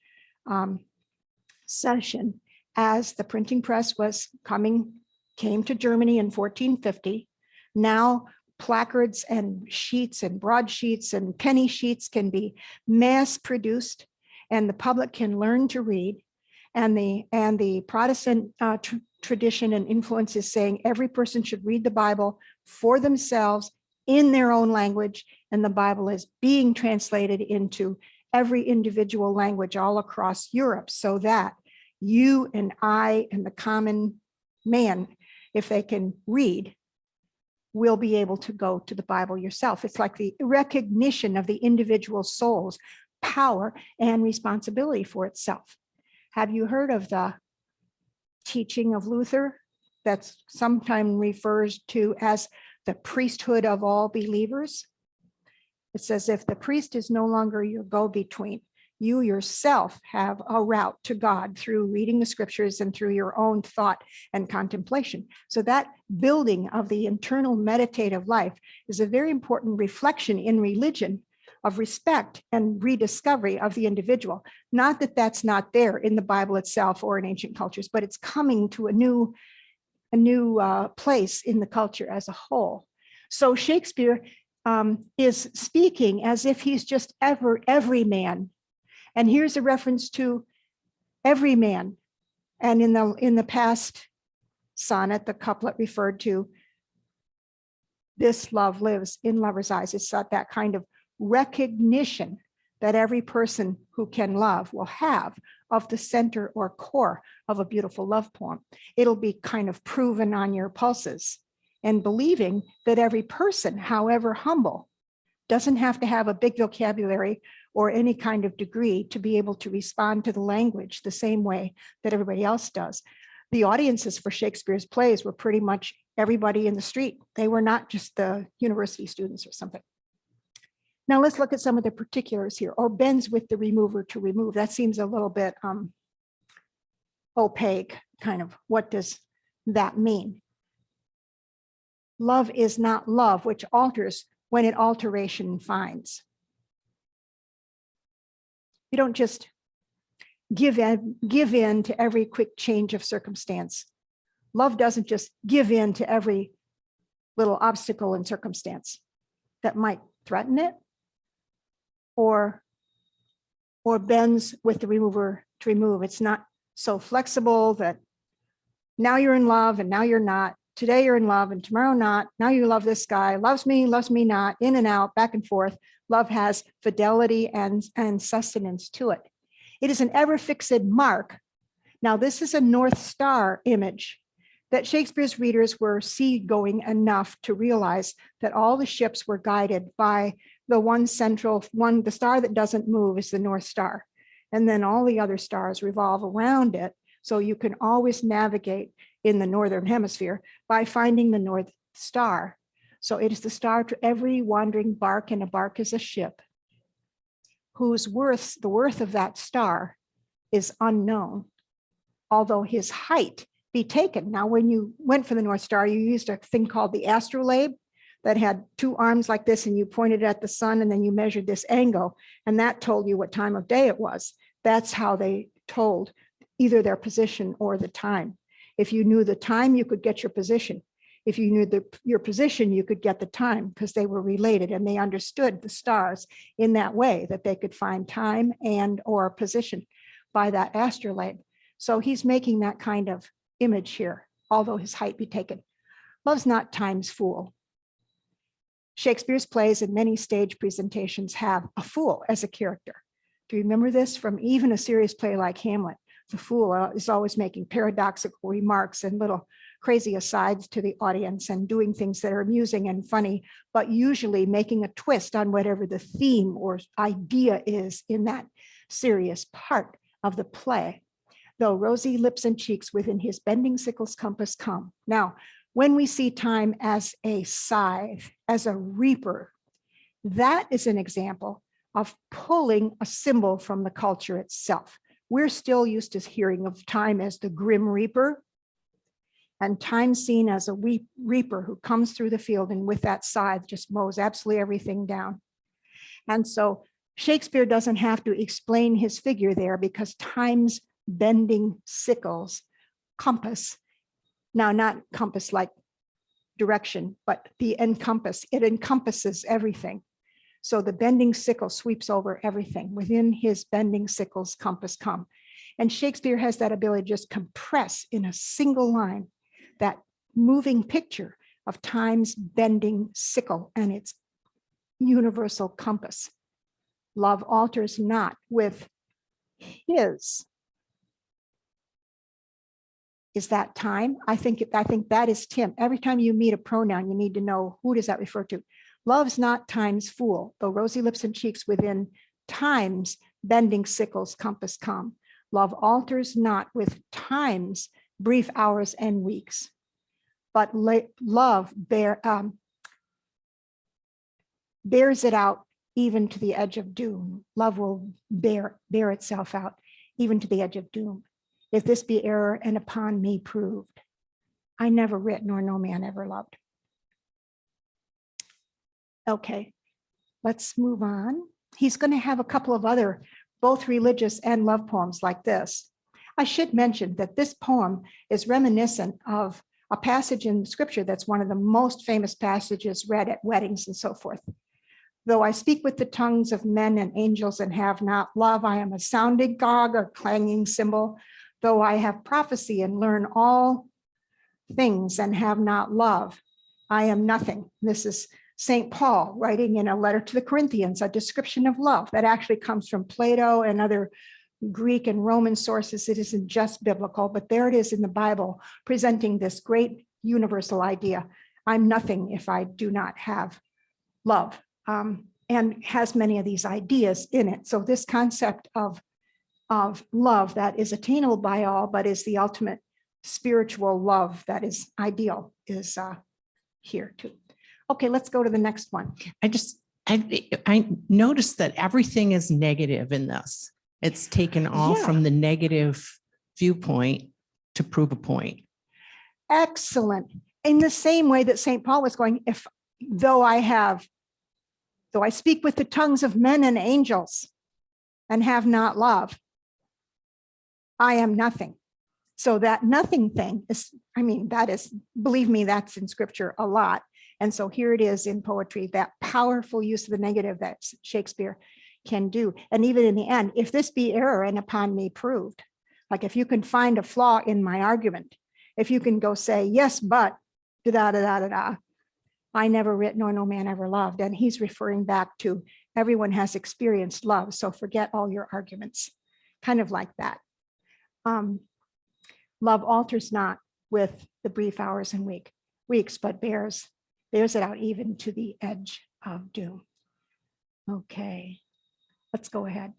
session, as the printing press came to Germany in 1450, now placards and sheets and broadsheets and penny sheets can be mass produced, and the public can learn to read. And the Protestant tradition and influence is saying every person should read the Bible for themselves in their own language, and the Bible is being translated into every individual language all across Europe, so that you and I and the common man, if they can read, will be able to go to the Bible yourself. It's like the recognition of the individual soul's power and responsibility for itself. Have you heard of the teaching of Luther that's sometimes refers to as the priesthood of all believers? It says if the priest is no longer your go-between, you yourself have a route to God through reading the scriptures and through your own thought and contemplation. So that building of the internal meditative life is a very important reflection in religion of respect and rediscovery of the individual. Not that that's not there in the Bible itself or in ancient cultures, but it's coming to a new place in the culture as a whole. So Shakespeare is speaking as if he's just every man. And here's a reference to every man. And in the past sonnet, the couplet referred to this love lives in lover's eyes. It's that kind of recognition that every person who can love will have of the center or core of a beautiful love poem. It'll be kind of proven on your pulses, and believing that every person, however humble, doesn't have to have a big vocabulary or any kind of degree to be able to respond to the language the same way that everybody else does. The audiences for Shakespeare's plays were pretty much everybody in the street. They were not just the university students or something. Now let's look at some of the particulars here, or bends with the remover to remove. That seems a little bit opaque, kind of. What does that mean? Love is not love, which alters when it alteration finds. You don't just give in to every quick change of circumstance. Love doesn't just give in to every little obstacle in circumstance that might threaten it, or bends with the remover to remove. It's not so flexible that now you're in love and now you're not. Today you're in love and tomorrow not. Now you love this guy, loves me not, in and out, back and forth. Love has fidelity and sustenance to it. It is an ever-fixed mark. Now this is a North Star image that Shakespeare's readers were seagoing enough to realize that all the ships were guided by the one central one. The star that doesn't move is the North Star. And then all the other stars revolve around it. So you can always navigate in the Northern Hemisphere by finding the North Star. So it is the star to every wandering bark, and a bark is a ship, whose the worth of that star is unknown, although his height be taken. Now, when you went for the North Star, you used a thing called the astrolabe that had two arms like this, and you pointed at the sun, and then you measured this angle, and that told you what time of day it was. That's how they told either their position or the time. If you knew the time, you could get your position. If you knew your position, you could get the time, because they were related and they understood the stars in that way, that they could find time and or position by that astrolabe. So he's making that kind of image here, although his height be taken. Love's not time's fool. Shakespeare's plays and many stage presentations have a fool as a character. Do you remember this from even a serious play like Hamlet? The fool is always making paradoxical remarks and little crazy asides to the audience and doing things that are amusing and funny, but usually making a twist on whatever the theme or idea is in that serious part of the play. Though rosy lips and cheeks within his bending sickle's compass come. Now, when we see time as a scythe, as a reaper, that is an example of pulling a symbol from the culture itself. We're still used to hearing of time as the grim reaper, and time seen as a reaper who comes through the field and with that scythe just mows absolutely everything down. And so Shakespeare doesn't have to explain his figure there, because time's bending sickles compass, now not compass like direction, but the encompass, it encompasses everything. So the bending sickle sweeps over everything. Within his bending sickle's compass come. And Shakespeare has that ability to just compress in a single line that moving picture of time's bending sickle and its universal compass. Love alters not with his. Is that time? I think that is Tim. Every time you meet a pronoun, you need to know, who does that refer to? Love's not time's fool, though rosy lips and cheeks within time's bending sickle's compass come. Love alters not with time's brief hours and weeks, but love bears it out even to the edge of doom. Love will bear itself out even to the edge of doom. If this be error and upon me proved, I never writ nor no man ever loved. Okay, let's move on. He's going to have a couple of other, both religious and love poems like this. I should mention that this poem is reminiscent of a passage in scripture that's one of the most famous passages read at weddings and so forth. Though I speak with the tongues of men and angels and have not love, I am a sounding gong or clanging cymbal. Though I have prophecy and learn all things and have not love, I am nothing. This is St. Paul writing in a letter to the Corinthians, a description of love that actually comes from Plato and other Greek and Roman sources. It isn't just biblical, but there it is in the Bible, presenting this great universal idea. I'm nothing if I do not have love, and has many of these ideas in it. So this concept of love that is attainable by all, but is the ultimate spiritual love that is ideal, is here too. Okay, let's go to the next one. I noticed that everything is negative in this. It's taken all Yeah. from the negative viewpoint to prove a point. Excellent. In the same way that St. Paul was going, though I speak with the tongues of men and angels and have not love, I am nothing. So that nothing thing is, believe me, that's in scripture a lot. And so here it is in poetry, that powerful use of the negative that Shakespeare can do. And even in the end, if this be error and upon me proved, like if you can find a flaw in my argument, if you can go say, yes, but I never writ nor no man ever loved. And he's referring back to everyone has experienced love. So forget all your arguments, kind of like that. Love alters not with the brief hours and weeks, but bears it out even to the edge of doom. Okay, let's go ahead.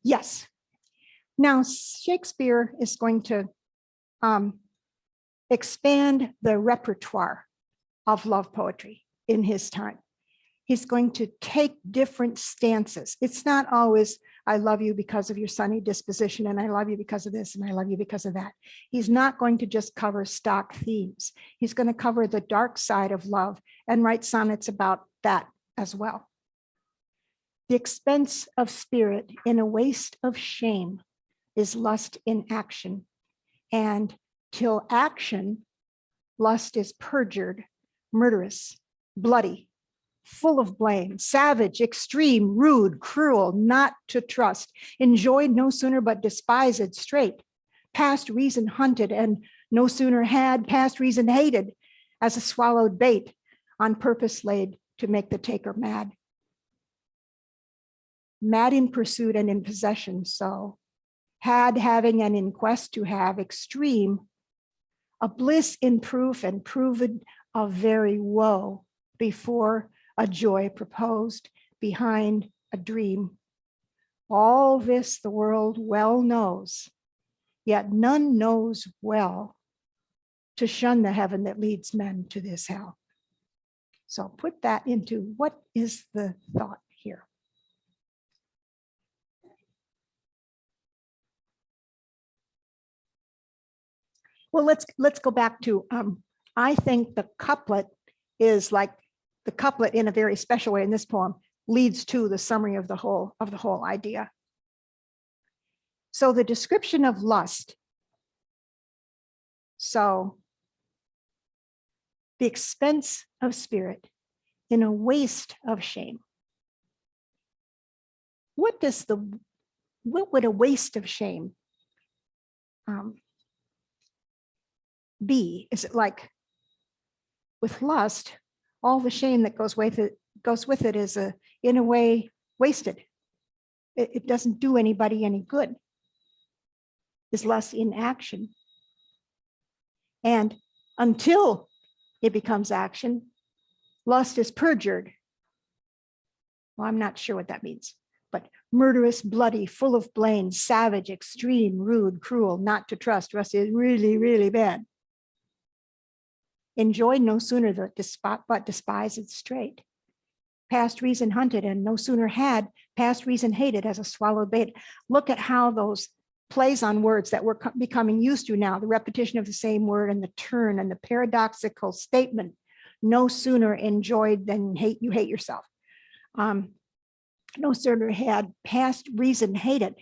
Yes. Now Shakespeare is going to expand the repertoire of love poetry in his time. He's going to take different stances. It's not always, I love you because of your sunny disposition, and I love you because of this, and I love you because of that. He's not going to just cover stock themes. He's going to cover the dark side of love and write sonnets about that as well. The expense of spirit in a waste of shame is lust in action. And till action, lust is perjured, murderous, bloody, full of blame, savage, extreme, rude, cruel, not to trust, enjoyed no sooner but despised straight, past reason hunted and no sooner had, past reason hated, as a swallowed bait, on purpose laid to make the taker mad. Mad in pursuit and in possession, so had having and in quest to have, extreme, a bliss in proof and proved a very woe, before a joy proposed, behind a dream. All this the world well knows, yet none knows well to shun the heaven that leads men to this hell. So put that into what is the thought here? Well, let's go back to, I think the couplet is like the couplet in a very special way in this poem leads to the summary of the whole idea. So the description of lust. So the expense of spirit in a waste of shame. What would a waste of shame be? Is it like with lust, all the shame that goes with it is in a way wasted. It doesn't do anybody any good. Is lust in action? And until it becomes action, lust is perjured. Well, I'm not sure what that means, but murderous, bloody, full of blame, savage, extreme, rude, cruel, not to trust. Rust is really, really bad. Enjoyed no sooner but despised straight. Past reason hunted and no sooner had, past reason hated as a swallowed bait. Look at how those plays on words that we're becoming used to now, the repetition of the same word and the turn and the paradoxical statement, no sooner enjoyed than you hate yourself. No sooner had, past reason hated.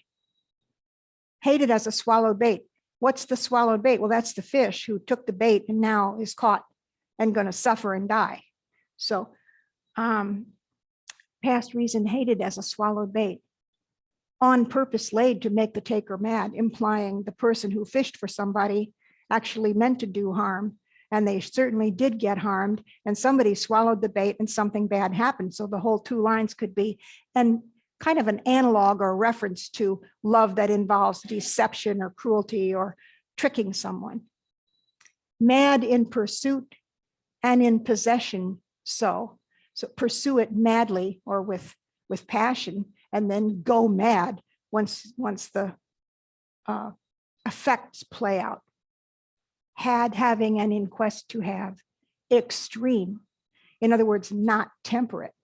Hated as a swallowed bait. What's the swallowed bait? Well, that's the fish who took the bait and now is caught and going to suffer and die. So past reason hated as a swallowed bait. On purpose laid to make the taker mad, implying the person who fished for somebody actually meant to do harm. And they certainly did get harmed. And somebody swallowed the bait and something bad happened. So the whole two lines could be, and kind of an analog or reference to love that involves deception or cruelty or tricking someone. Mad in pursuit and in possession. So pursue it madly or with passion, and then go mad once the effects play out. Had, having, and in quest to have. Extreme. In other words, not temperate.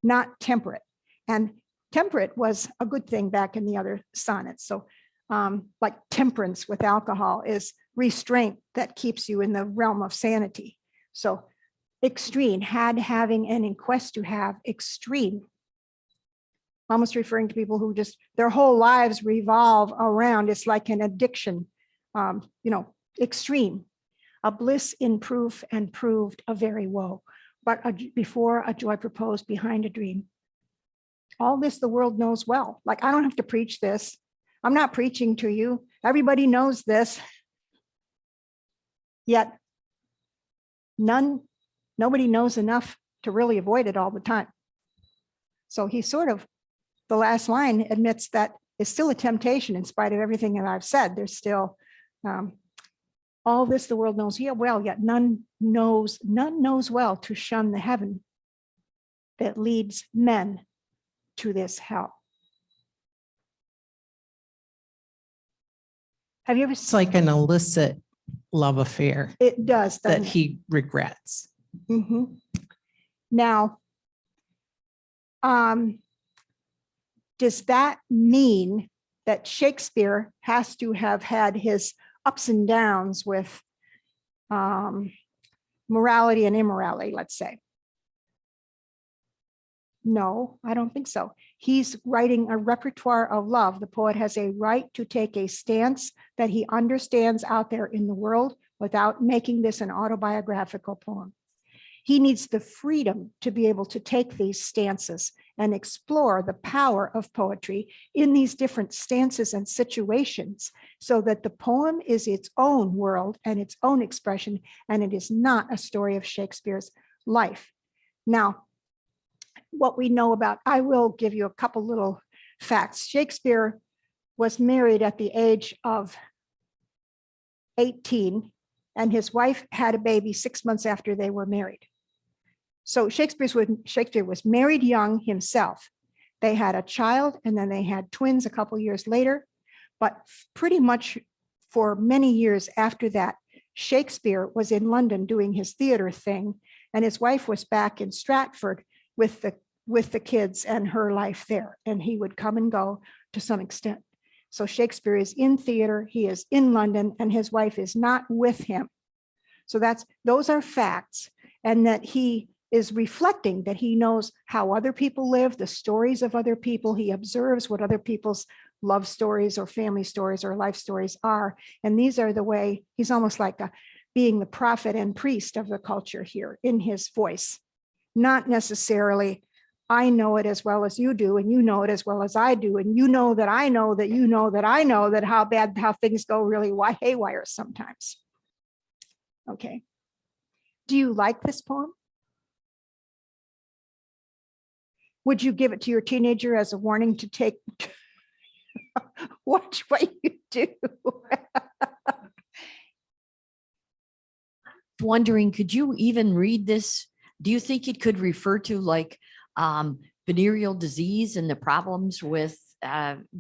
Not temperate. And temperate was a good thing back in the other sonnets. So like temperance with alcohol is restraint that keeps you in the realm of sanity. So extreme, had, having, and in quest to have. Extreme. Almost referring to people who just, their whole lives revolve around, it's like an addiction, extreme. A bliss in proof and proved a very woe, but before a joy proposed, behind a dream. All this the world knows well. Like, I don't have to preach this. I'm not preaching to you. Everybody knows this. Yet nobody knows enough to really avoid it all the time. So he sort of, the last line admits that it's still a temptation in spite of everything that I've said. There's still all this the world knows well, yet none knows well to shun the heaven that leads men to this hell. Have you ever It's like an illicit love affair It does. that he regrets. Mm-hmm. Now, does that mean that Shakespeare has to have had his ups and downs with morality and immorality, let's say? No, I don't think so. He's writing a repertoire of love. The poet has a right to take a stance that he understands out there in the world without making this an autobiographical poem. He needs the freedom to be able to take these stances and explore the power of poetry in these different stances and situations so that the poem is its own world and its own expression, and it is not a story of Shakespeare's life. Now, what we know about, I will give you a couple little facts. Shakespeare was married at the age of 18, and his wife had a baby 6 months after they were married. So Shakespeare was married young himself. They had a child, and then they had twins a couple years later. But pretty much for many years after that, Shakespeare was in London doing his theater thing, and his wife was back in Stratford with the kids and her life there. And he would come and go to some extent. So Shakespeare is in theater, he is in London, and his wife is not with him. So those are facts, and that he is reflecting that he knows how other people live, the stories of other people. He observes what other people's love stories or family stories or life stories are. And these are the way, he's almost like being the prophet and priest of the culture here in his voice. Not necessarily, I know it as well as you do, and you know it as well as I do, and you know that I know that you know that I know that how things go really haywire sometimes. Okay. Do you like this poem? Would you give it to your teenager as a warning to take, watch what you do? Wondering, could you even read this? Do you think it could refer to like venereal disease and the problems with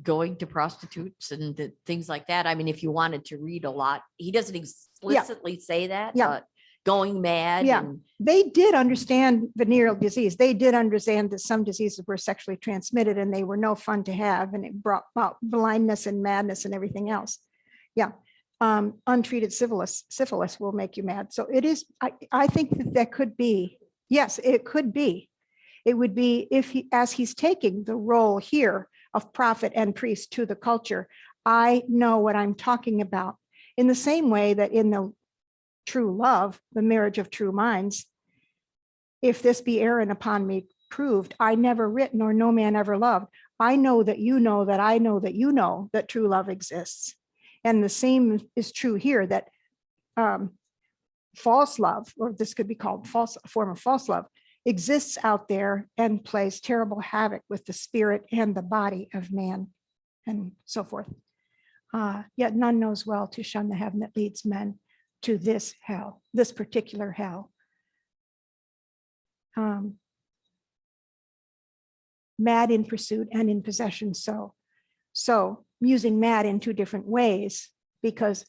going to prostitutes and the things like that? I mean, if you wanted to read a lot, he doesn't explicitly say that, but going mad. Yeah, and they did understand venereal disease. They did understand that some diseases were sexually transmitted and they were no fun to have, and it brought about blindness and madness and everything else. Yeah. Untreated syphilis will make you mad. So it is, I think that could be, yes, it could be. It would be if as he's taking the role here of prophet and priest to the culture, I know what I'm talking about. In the same way that in the true love, the marriage of true minds, if this be errand upon me proved, I never writ nor no man ever loved. I know that you know that I know that you know that true love exists. And the same is true here, that false love, or this could be called a form of false love, exists out there and plays terrible havoc with the spirit and the body of man and so forth. Yet none knows well to shun the heaven that leads men to this hell, this particular hell. Mad in pursuit and in possession. So using mad in two different ways, because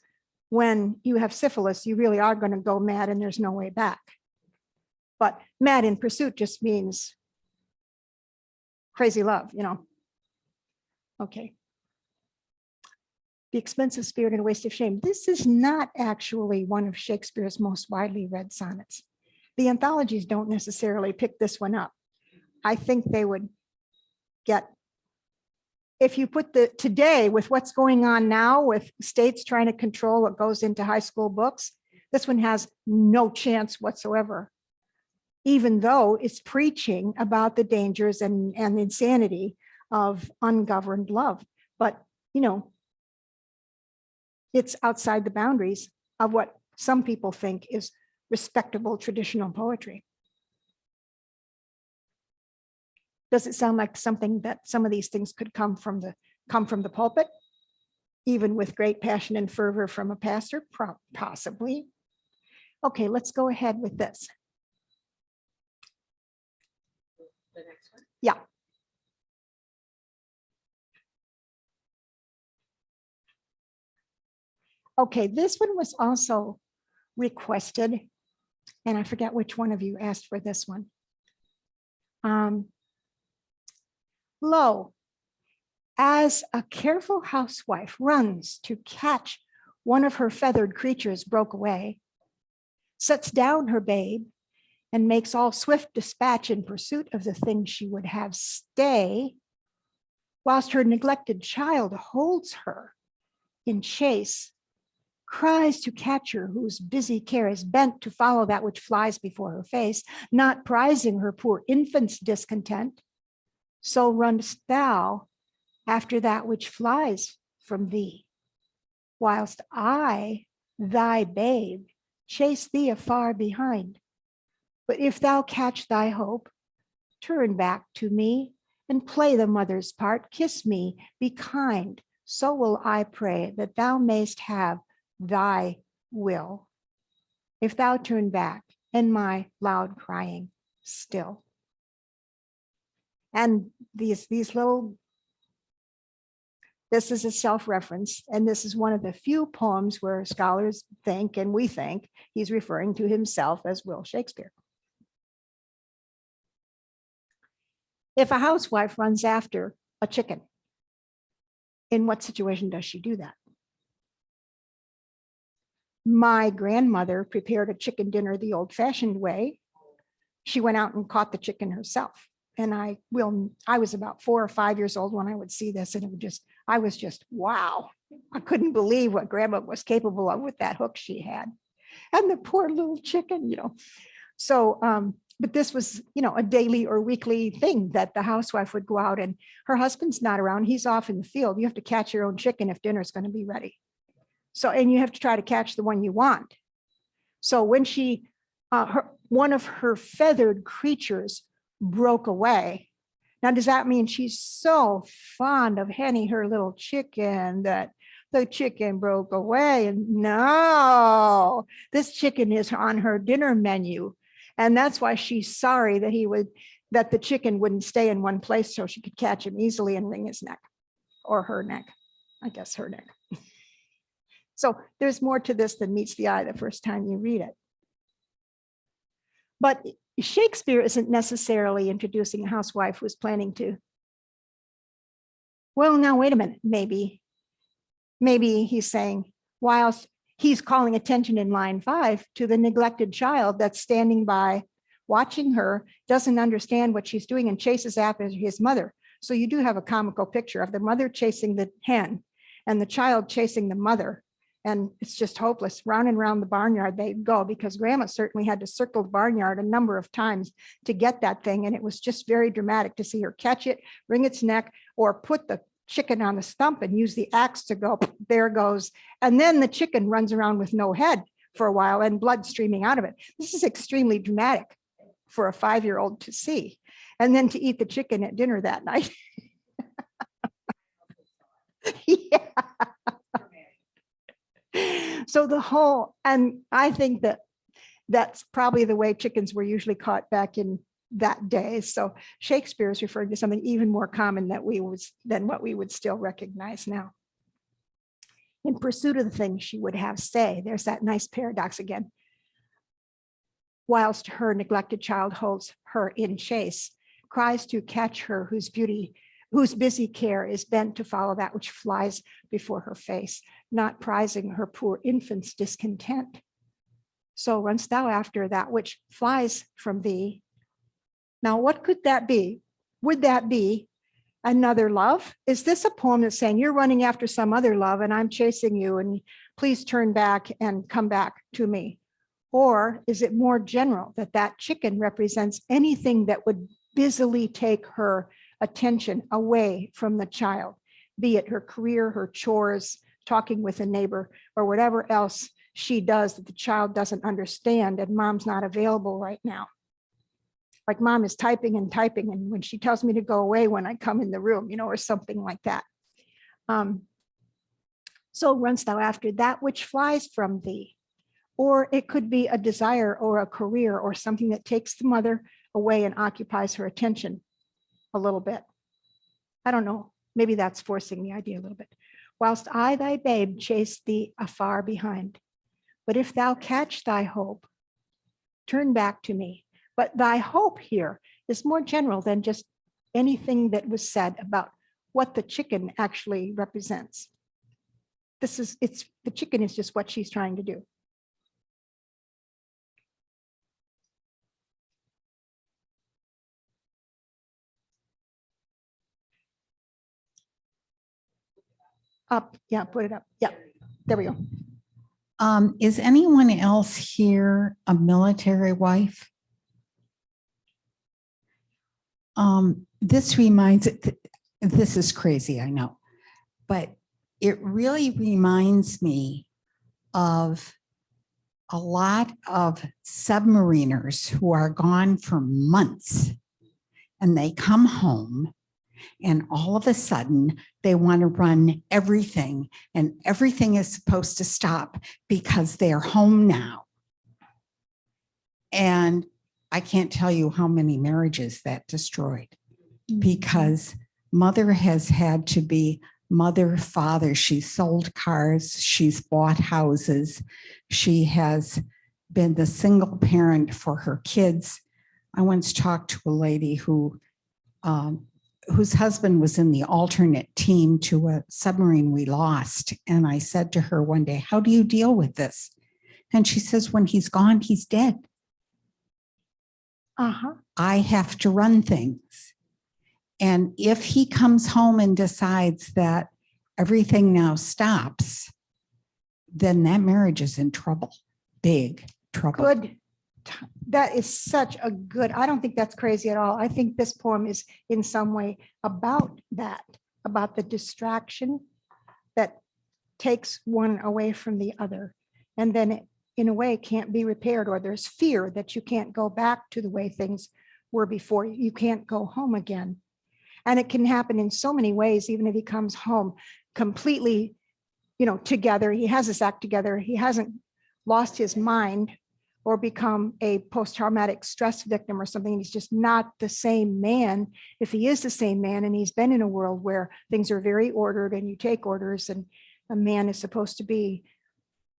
when you have syphilis, you really are going to go mad and there's no way back. But mad in pursuit just means crazy love, you know. Okay. The expensive spirit and a waste of shame. This is not actually one of Shakespeare's most widely read sonnets. The anthologies don't necessarily pick this one up. I think they would get, if you put today with what's going on now with states trying to control what goes into high school books, this one has no chance whatsoever, even though it's preaching about the dangers and insanity of ungoverned love. But, you know, it's outside the boundaries of what some people think is respectable traditional poetry. Does it sound like something that some of these things could come from the pulpit, even with great passion and fervor from a pastor? Possibly. Okay, let's go ahead with this. the next one. Yeah. Okay, this one was also requested, and I forget which one of you asked for this one. Lo, as a careful housewife runs to catch one of her feathered creatures broke away, sets down her babe, and makes all swift dispatch in pursuit of the thing she would have stay, whilst her neglected child holds her in chase, cries to catch her, whose busy care is bent to follow that which flies before her face, not prizing her poor infant's discontent. So runnest thou after that which flies from thee, whilst I, thy babe, chase thee afar behind. But if thou catch thy hope, turn back to me and play the mother's part. Kiss me, be kind. So will I pray that thou mayst have thy will. If thou turn back and my loud crying still. And these little, this is a self-reference, and this is one of the few poems where scholars think, and we think, he's referring to himself as Will Shakespeare. If a housewife runs after a chicken, in what situation does she do that? My grandmother prepared a chicken dinner the old-fashioned way. She went out and caught the chicken herself. And I was about 4 or 5 years old when I would see this, and I was just, wow. I couldn't believe what grandma was capable of with that hook she had. And the poor little chicken, So, but this was, a daily or weekly thing that the housewife would go out, and her husband's not around. He's off in the field. You have to catch your own chicken if dinner's going to be ready. So, and you have to try to catch the one you want. So when one of her feathered creatures broke away. Now, does that mean she's so fond of Henny, her little chicken, that the chicken broke away? And no, this chicken is on her dinner menu. And that's why she's sorry that the chicken wouldn't stay in one place so she could catch him easily and wring his neck, or her neck, I guess her neck. So there's more to this than meets the eye the first time you read it. But Shakespeare isn't necessarily introducing a housewife who's planning to, well, now, wait a minute, maybe he's saying, whilst he's calling attention in line 5 to the neglected child that's standing by, watching her, doesn't understand what she's doing, and chases after his mother. So you do have a comical picture of the mother chasing the hen and the child chasing the mother. And it's just hopeless. Round and round the barnyard they go, because grandma certainly had to circle the barnyard a number of times to get that thing. And it was just very dramatic to see her catch it, wring its neck, or put the chicken on the stump and use the axe to go, there goes. And then the chicken runs around with no head for a while and blood streaming out of it. This is extremely dramatic for a 5-year-old to see. And then to eat the chicken at dinner that night. Yeah. So and I think that's probably the way chickens were usually caught back in that day. So Shakespeare is referring to something even more common than what we would still recognize now. In pursuit of the thing she would have stay. There's that nice paradox again. Whilst her neglected child holds her in chase, cries to catch her, whose busy care is bent to follow that which flies before her face, not prizing her poor infant's discontent. So runnest thou after that which flies from thee. Now, what could that be? Would that be another love? Is this a poem that's saying you're running after some other love and I'm chasing you, and please turn back and come back to me? Or is it more general that chicken represents anything that would busily take her attention away from the child, be it her career, her chores, talking with a neighbor, or whatever else she does that the child doesn't understand and mom's not available right now? Like mom is typing, and when she tells me to go away when I come in the room, or something like that. So runnest thou after that which flies from thee. Or it could be a desire or a career or something that takes the mother away and occupies her attention a little bit. I don't know. Maybe that's forcing the idea a little bit. Whilst I, thy babe, chase thee afar behind. But if thou catch thy hope, turn back to me. But thy hope here is more general than just anything that was said about what the chicken actually represents. The chicken is just what she's trying to do. Up, yeah, put it up. Yeah, there we go. Is anyone else here a military wife? This reminds, this is crazy, I know, but it really reminds me of a lot of submariners who are gone for months and they come home and all of a sudden they want to run everything and everything is supposed to stop because they're home now. And I can't tell you how many marriages that destroyed because mother has had to be mother, father. She's sold cars, she's bought houses, she has been the single parent for her kids. I once talked to a lady whose husband was in the alternate team to a submarine we lost. And I said to her one day, how do you deal with this? And she says, when he's gone, he's dead. I have to run things. And if he comes home and decides that everything now stops, then that marriage is in trouble, big trouble. Good. That is such a good, I don't think that's crazy at all. I think this poem is in some way about that, about the distraction that takes one away from the other. And then it, in a way, can't be repaired, or there's fear that you can't go back to the way things were before. You can't go home again. And it can happen in so many ways, even if he comes home completely, together, he has his act together, he hasn't lost his mind or become a post-traumatic stress victim or something. He's just not the same man. If he is the same man and he's been in a world where things are very ordered and you take orders and a man is supposed to be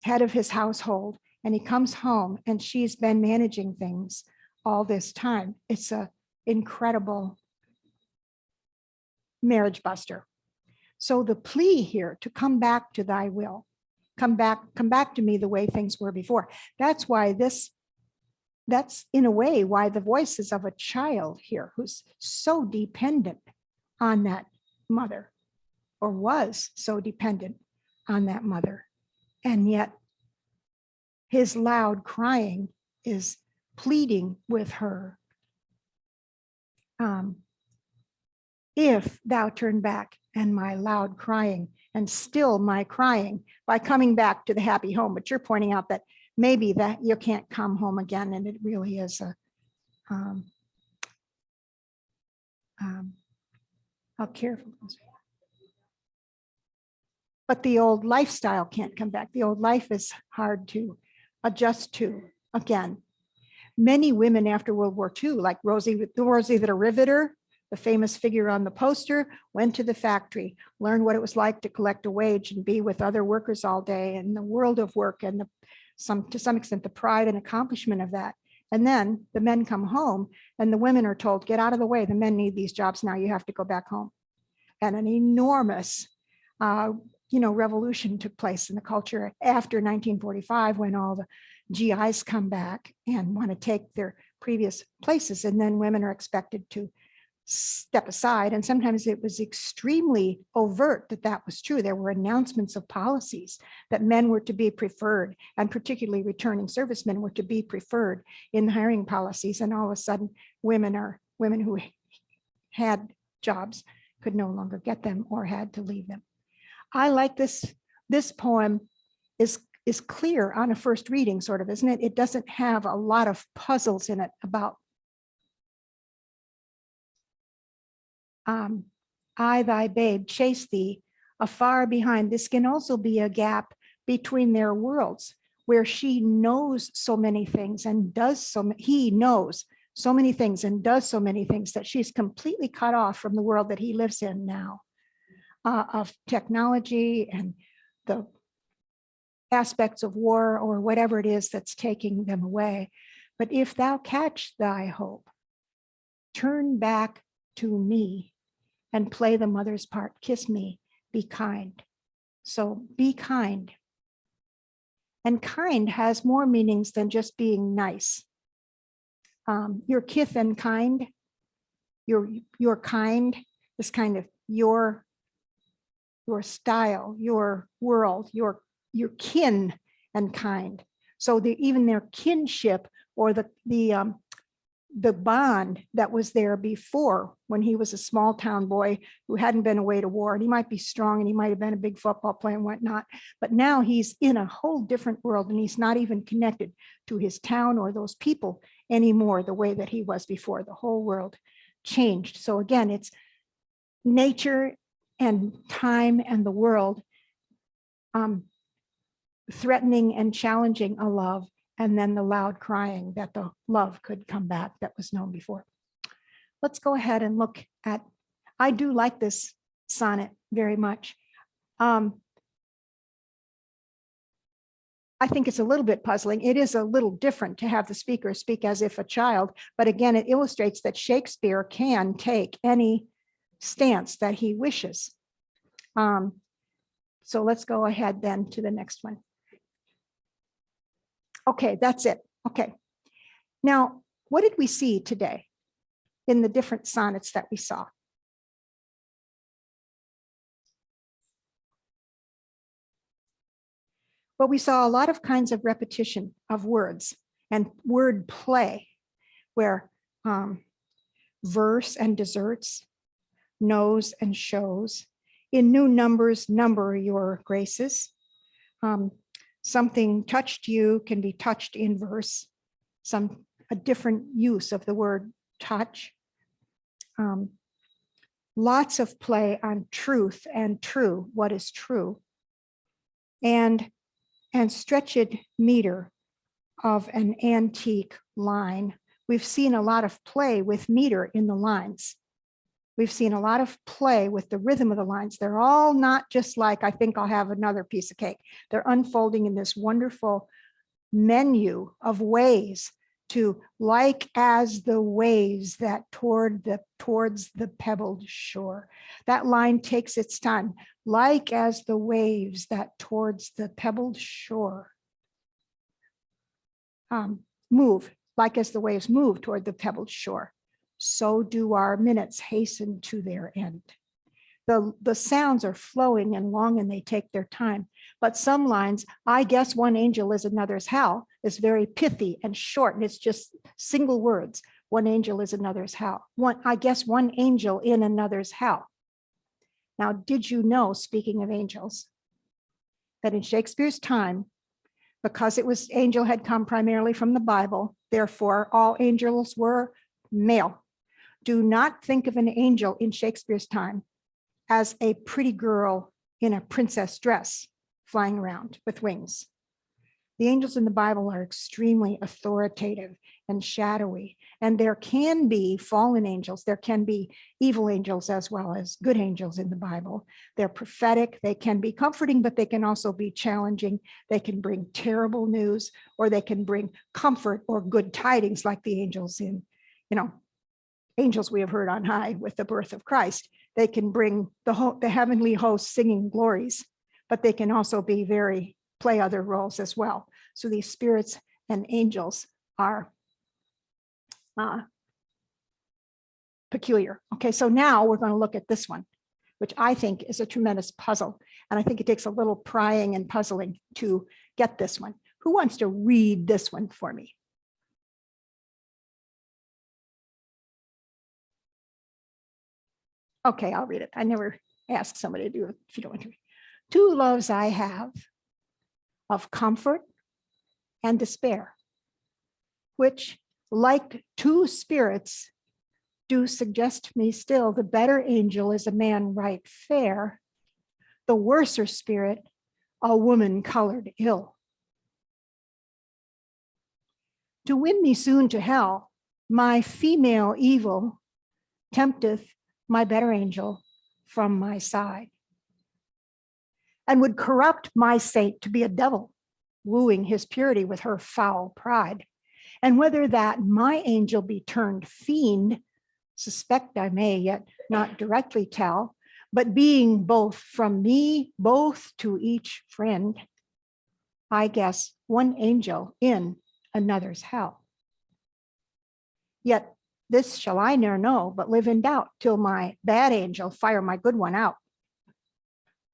head of his household, and he comes home and she's been managing things all this time. It's an incredible marriage buster. So the plea here to come back to thy will, come back to me the way things were before. That's why that's in a way why the voice is of a child here who's so dependent on that mother, or was so dependent on that mother. And yet his loud crying is pleading with her. If thou turn back, and my loud crying and still my crying by coming back to the happy home. But you're pointing out that maybe that you can't come home again. And it really is a, how careful. But the old lifestyle can't come back. The old life is hard to adjust to again. Many women after World War II, like Rosie the Riveter, the famous figure on the poster, went to the factory, learned what it was like to collect a wage and be with other workers all day, and the world of work and to some extent the pride and accomplishment of that. And then the men come home and the women are told, get out of the way. The men need these jobs now. You have to go back home. And an enormous, revolution took place in the culture after 1945, when all the GIs come back and want to take their previous places. And then women are expected to step aside. And sometimes it was extremely overt that was true. There were announcements of policies that men were to be preferred, and particularly returning servicemen were to be preferred in the hiring policies. And all of a sudden, women who had jobs could no longer get them or had to leave them. I like this. This poem is clear on a first reading, sort of, isn't it? It doesn't have a lot of puzzles in it about I, thy babe, chase thee afar behind. This can also be a gap between their worlds, where she knows so many things and he knows so many things and does so many things that she's completely cut off from the world that he lives in now, of technology and the aspects of war or whatever it is that's taking them away. But if thou catch thy hope, turn back to me and play the mother's part. Kiss me, be kind. So be kind. And kind has more meanings than just being nice. Your kith and kind, your kind is kind of your your style, your world, your kin and kind. So even their kinship, or the bond that was there before, when he was a small town boy who hadn't been away to war, and he might be strong and he might have been a big football player and whatnot, but now he's in a whole different world, and he's not even connected to his town or those people anymore the way that he was before. The whole world changed. So again, it's nature and time and the world threatening and challenging a love, and then the loud crying that the love could come back that was known before. Let's go ahead and look at, I do like this sonnet very much. I think it's a little bit puzzling. It is a little different to have the speaker speak as if a child, but again, it illustrates that Shakespeare can take any stance that he wishes. So let's go ahead then to the next one. Okay, that's it. Okay. Now, what did we see today in the different sonnets that we saw? Well, we saw a lot of kinds of repetition of words and word play, where verse and deserts, knows and shows, in new numbers number your graces. Something touched you can be touched in verse, a different use of the word touch. Lots of play on truth and true, what is true, and stretched meter of an antique line. We've seen a lot of play with meter in the lines. We've seen a lot of play with the rhythm of the lines. They're all not just like, I think I'll have another piece of cake. They're unfolding in this wonderful menu of ways to, like as the waves that towards the pebbled shore. That line takes its time. Like as the waves that towards the pebbled shore move, like as the waves move toward the pebbled shore, so do our minutes hasten to their end. The sounds are flowing and long, and they take their time. But some lines, I guess one angel is another's how, is very pithy and short, and it's just single words. One angel is another's how. I guess one angel in another's how. Now, did you know, speaking of angels, that in Shakespeare's time, because angel had come primarily from the Bible, therefore all angels were male. Do not think of an angel in Shakespeare's time as a pretty girl in a princess dress flying around with wings. The angels in the Bible are extremely authoritative and shadowy, and there can be fallen angels. There can be evil angels as well as good angels in the Bible. They're prophetic. They can be comforting, but they can also be challenging. They can bring terrible news, or they can bring comfort or good tidings, like the angels in, angels we have heard on high with the birth of Christ. They can bring the heavenly host singing glories, but they can also be play other roles as well. So these spirits and angels are peculiar. Okay, so now we're going to look at this one, which I think is a tremendous puzzle. And I think it takes a little prying and puzzling to get this one. Who wants to read this one for me? Okay, I'll read it. I never ask somebody to do it if you don't want to read. Two loves I have, of comfort and despair, which, like two spirits, do suggest me still the better angel is a man right fair, the worser spirit a woman colored ill. To win me soon to hell, my female evil tempteth my better angel from my side, and would corrupt my saint to be a devil, wooing his purity with her foul pride. And whether that my angel be turned fiend, suspect I may, yet not directly tell, but being both from me, both to each friend, I guess one angel in another's hell. Yet this shall I ne'er know, but live in doubt till my bad angel fire my good one out.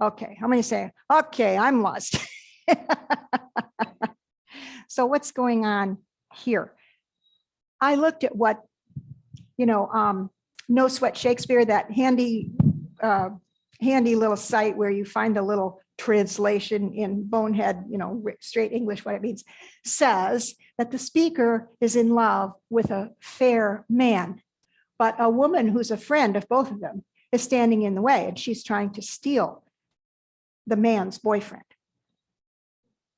Okay, how many say, okay, I'm lost? So what's going on here? I looked at what, No Sweat Shakespeare, that handy little site where you find the little translation in bonehead, straight English, what it means, says that the speaker is in love with a fair man, but a woman who's a friend of both of them is standing in the way, and she's trying to steal the man's boyfriend.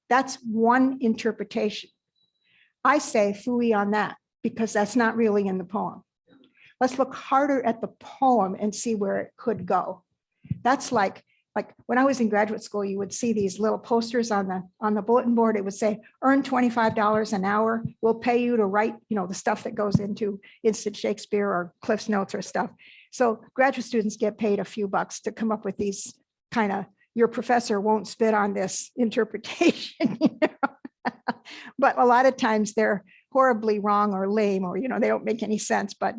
That's one interpretation. I say phooey on that, because that's not really in the poem. Let's look harder at the poem and see where it could go. That's like when I was in graduate school, you would see these little posters on the bulletin board. It would say, earn $25 an hour. We'll pay you to write, the stuff that goes into Instant Shakespeare or Cliff's Notes or stuff. So graduate students get paid a few bucks to come up with these kind of, your professor won't spit on this interpretation. But a lot of times they're horribly wrong or lame, or, they don't make any sense. But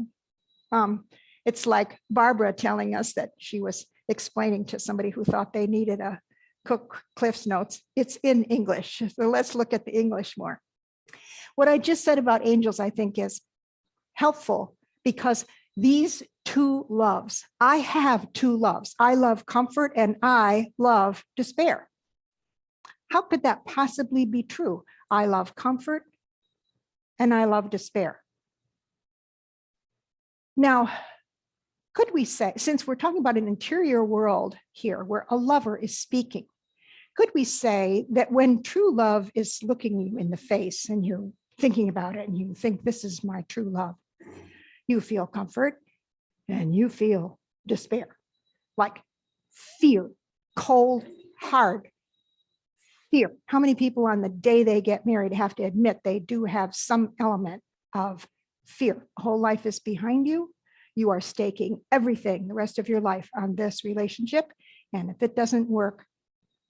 it's like Barbara telling us that she was explaining to somebody who thought they needed a Cook Cliff's Notes. It's in English. So let's look at the English more. What I just said about angels, I think, is helpful, because these two loves, I have two loves. I love comfort and I love despair. How could that possibly be true? I love comfort and I love despair. Now, could we say, since we're talking about an interior world here where a lover is speaking, could we say that when true love is looking you in the face and you're thinking about it and you think, this is my true love, you feel comfort and you feel despair, like fear, cold, hard fear. How many people on the day they get married have to admit they do have some element of fear? A whole life is behind you. You are staking everything, the rest of your life, on this relationship. And if it doesn't work,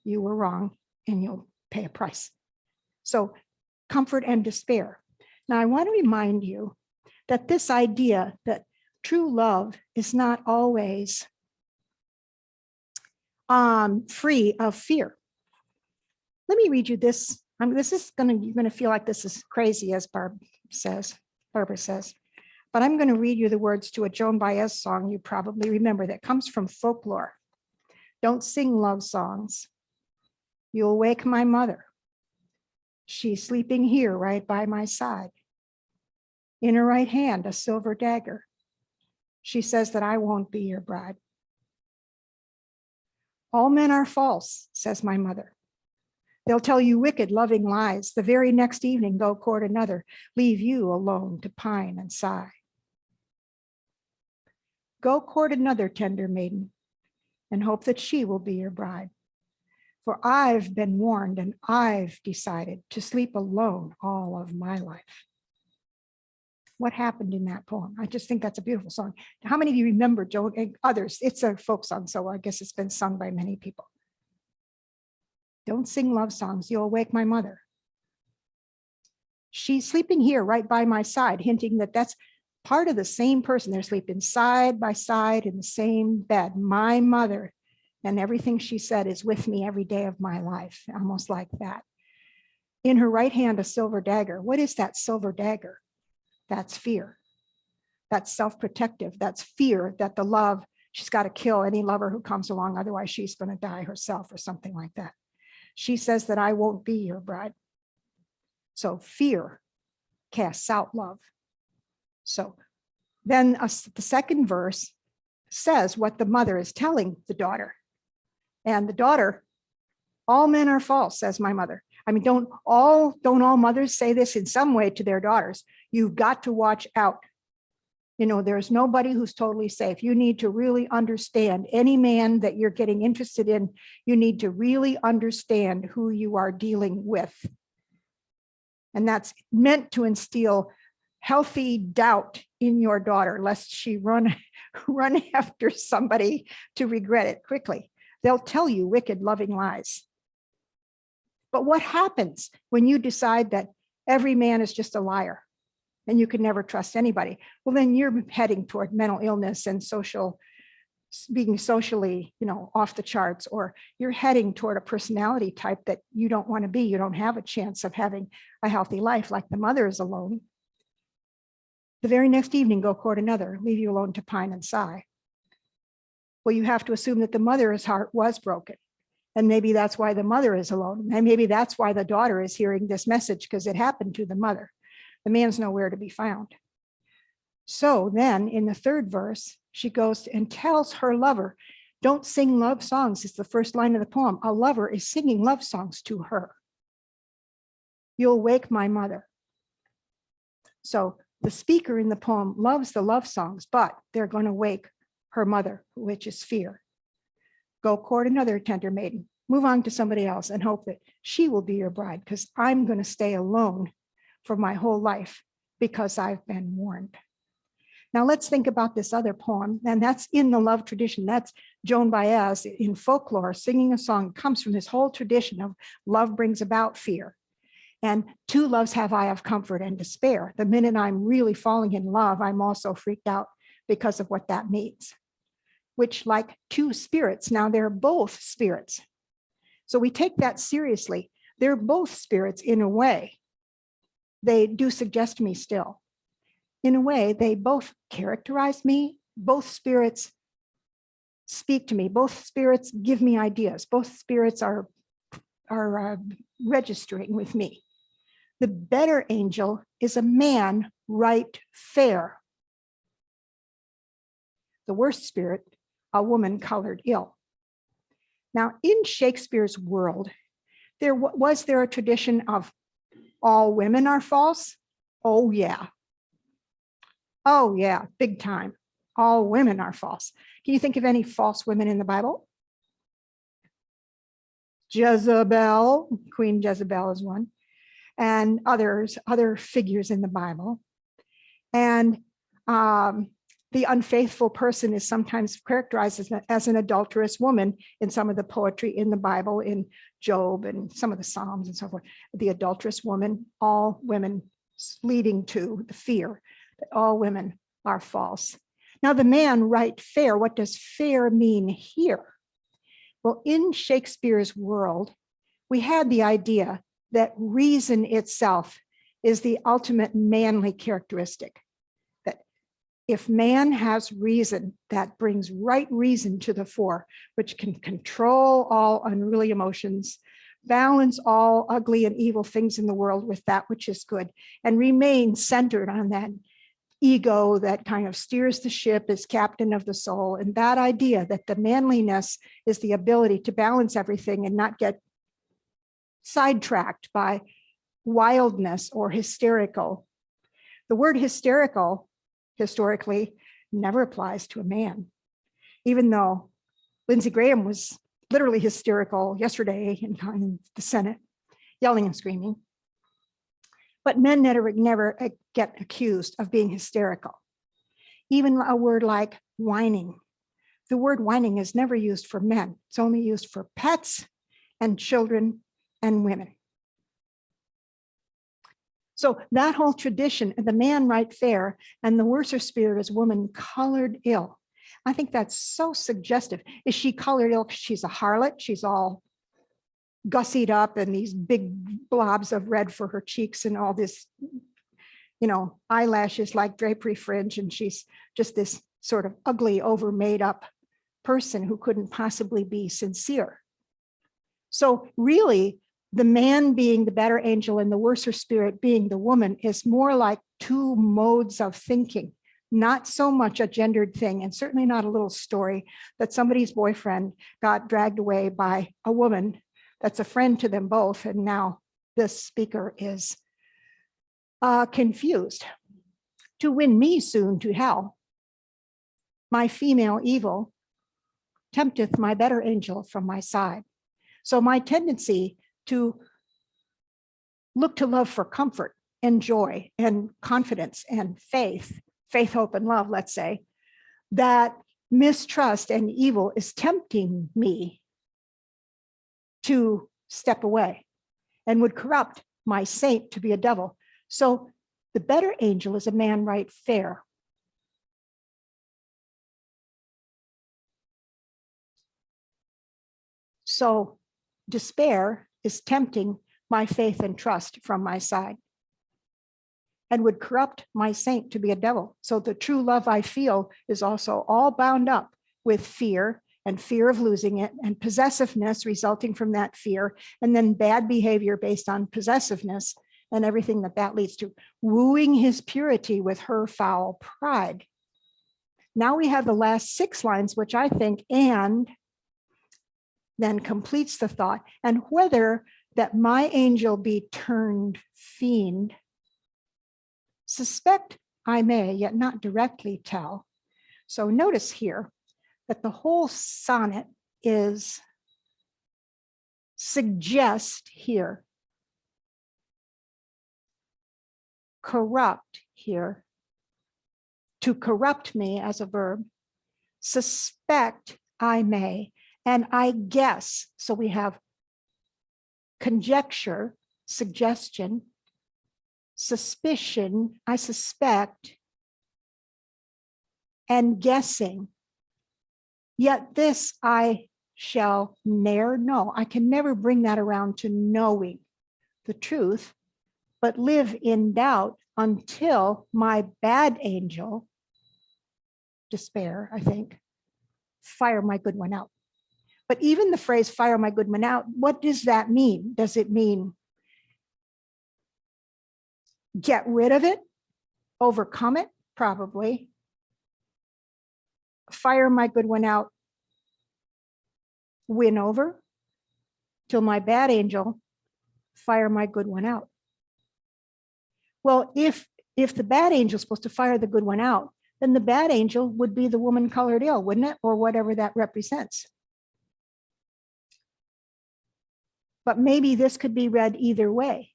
you were wrong and you'll pay a price. So comfort and despair. Now, I want to remind you that this idea that true love is not always free of fear. Let me read you this. You're going to feel like this is crazy, as Barbara says. But I'm going to read you the words to a Joan Baez song you probably remember that comes from folklore. Don't sing love songs. You'll wake my mother. She's sleeping here right by my side. In her right hand, a silver dagger. She says that I won't be your bride. All men are false, says my mother. They'll tell you wicked, loving lies. The very next evening, go court another, leave you alone to pine and sigh. Go court another tender maiden and hope that she will be your bride. For I've been warned and I've decided to sleep alone all of my life. What happened in that poem? I just think that's a beautiful song. How many of you remember Joan and others? It's a folk song, so I guess it's been sung by many people. Don't sing love songs, you'll wake my mother. She's sleeping here right by my side, hinting that that's part of the same person. They're sleeping side by side in the same bed. My mother, and everything she said is with me every day of my life, almost like that. In her right hand, a silver dagger. What is that silver dagger? That's fear. That's self-protective. That's fear that the love, she's got to kill any lover who comes along, otherwise she's going to die herself or something like that. She says that I won't be your bride. So fear casts out love. So then the second verse says what the mother is telling the daughter. And the daughter, all men are false, says my mother. I mean, don't all mothers say this in some way to their daughters? You've got to watch out. There's nobody who's totally safe. You need to really understand any man that you're getting interested in. You need to really understand who you are dealing with. And that's meant to instill healthy doubt in your daughter, lest she run after somebody to regret it quickly. They'll tell you wicked, loving lies. But what happens when you decide that every man is just a liar and you can never trust anybody? Well, then you're heading toward mental illness and social being socially, off the charts, or you're heading toward a personality type that you don't want to be. You don't have a chance of having a healthy life, like the mother is alone. The very next evening, go court another, leave you alone to pine and sigh. Well, you have to assume that the mother's heart was broken. And maybe that's why the mother is alone. And maybe that's why the daughter is hearing this message, because it happened to the mother. The man's nowhere to be found. So then in the third verse, she goes and tells her lover, don't sing love songs. It's the first line of the poem. A lover is singing love songs to her. You'll wake my mother. So the speaker in the poem loves the love songs, but they're going to wake her mother, which is fear. Go court another tender maiden. Move on to somebody else and hope that she will be your bride, because I'm going to stay alone for my whole life because I've been warned. Now let's think about this other poem, and that's in the love tradition. That's Joan Baez in folklore, singing a song. It comes from this whole tradition of love brings about fear. And two loves have I of comfort and despair. The minute I'm really falling in love, I'm also freaked out because of what that means. Which, like two spirits, now they're both spirits. So we take that seriously. They're both spirits in a way. They do suggest me still. In a way, they both characterize me. Both spirits speak to me. Both spirits give me ideas. Both spirits are registering with me. The better angel is a man right fair. The worst spirit, a woman colored ill. Now, in Shakespeare's world, was there a tradition of all women are false? Oh, yeah. Oh, yeah, big time. All women are false. Can you think of any false women in the Bible? Jezebel, Queen Jezebel is one, and other figures in the Bible. And the unfaithful person is sometimes characterized as an adulterous woman in some of the poetry in the Bible, in Job and some of the Psalms and so forth. The adulterous woman, all women, leading to the fear that all women are false. Now the man right fair, what does fair mean here? Well, in Shakespeare's world, we had the idea that reason itself is the ultimate manly characteristic. That if man has reason, that brings right reason to the fore, which can control all unruly emotions, balance all ugly and evil things in the world with that which is good, and remain centered on that ego that kind of steers the ship as captain of the soul. And that idea that the manliness is the ability to balance everything and not get sidetracked by wildness or hysterical. The word hysterical historically never applies to a man, even though Lindsey Graham was literally hysterical yesterday in the Senate, yelling and screaming. But men never get accused of being hysterical. Even a word like whining. The word whining is never used for men. It's only used for pets and children and women. So that whole tradition, the man right fair and the worser spirit is woman colored ill. I think that's so suggestive. Is she colored ill because she's a harlot? She's all gussied up and these big blobs of red for her cheeks and all this, eyelashes like drapery fringe. And she's just this sort of ugly, over made up person who couldn't possibly be sincere. So really, the man being the better angel and the worser spirit being the woman is more like two modes of thinking, not so much a gendered thing, and certainly not a little story that somebody's boyfriend got dragged away by a woman that's a friend to them both. And now this speaker is confused. To win me soon to hell, my female evil tempteth my better angel from my side. So my tendency to look to love for comfort and joy and confidence and faith, hope, and love, let's say, that mistrust and evil is tempting me to step away and would corrupt my saint to be a devil. So the better angel is a man right fair. So despair is tempting my faith and trust from my side and would corrupt my saint to be a devil. So the true love I feel is also all bound up with fear and fear of losing it and possessiveness resulting from that fear, and then bad behavior based on possessiveness and everything that that leads to, wooing his purity with her foul pride. Now we have the last 6 lines, which I think and then completes the thought, and whether that my angel be turned fiend, suspect I may, yet not directly tell. So notice here that the whole sonnet is suggest here, corrupt here, to corrupt me as a verb, suspect I may, and I guess. So we have conjecture, suggestion, suspicion, I suspect, and guessing. Yet this I shall ne'er know. I can never bring that around to knowing the truth, but live in doubt until my bad angel, despair, I think, fire my good one out. But even the phrase fire my good one out, what does that mean? Does it mean get rid of it, overcome it? Probably. Fire my good one out, win over, till my bad angel, fire my good one out. Well, if the bad angel is supposed to fire the good one out, then the bad angel would be the woman colored ill, wouldn't it? Or whatever that represents. But maybe this could be read either way.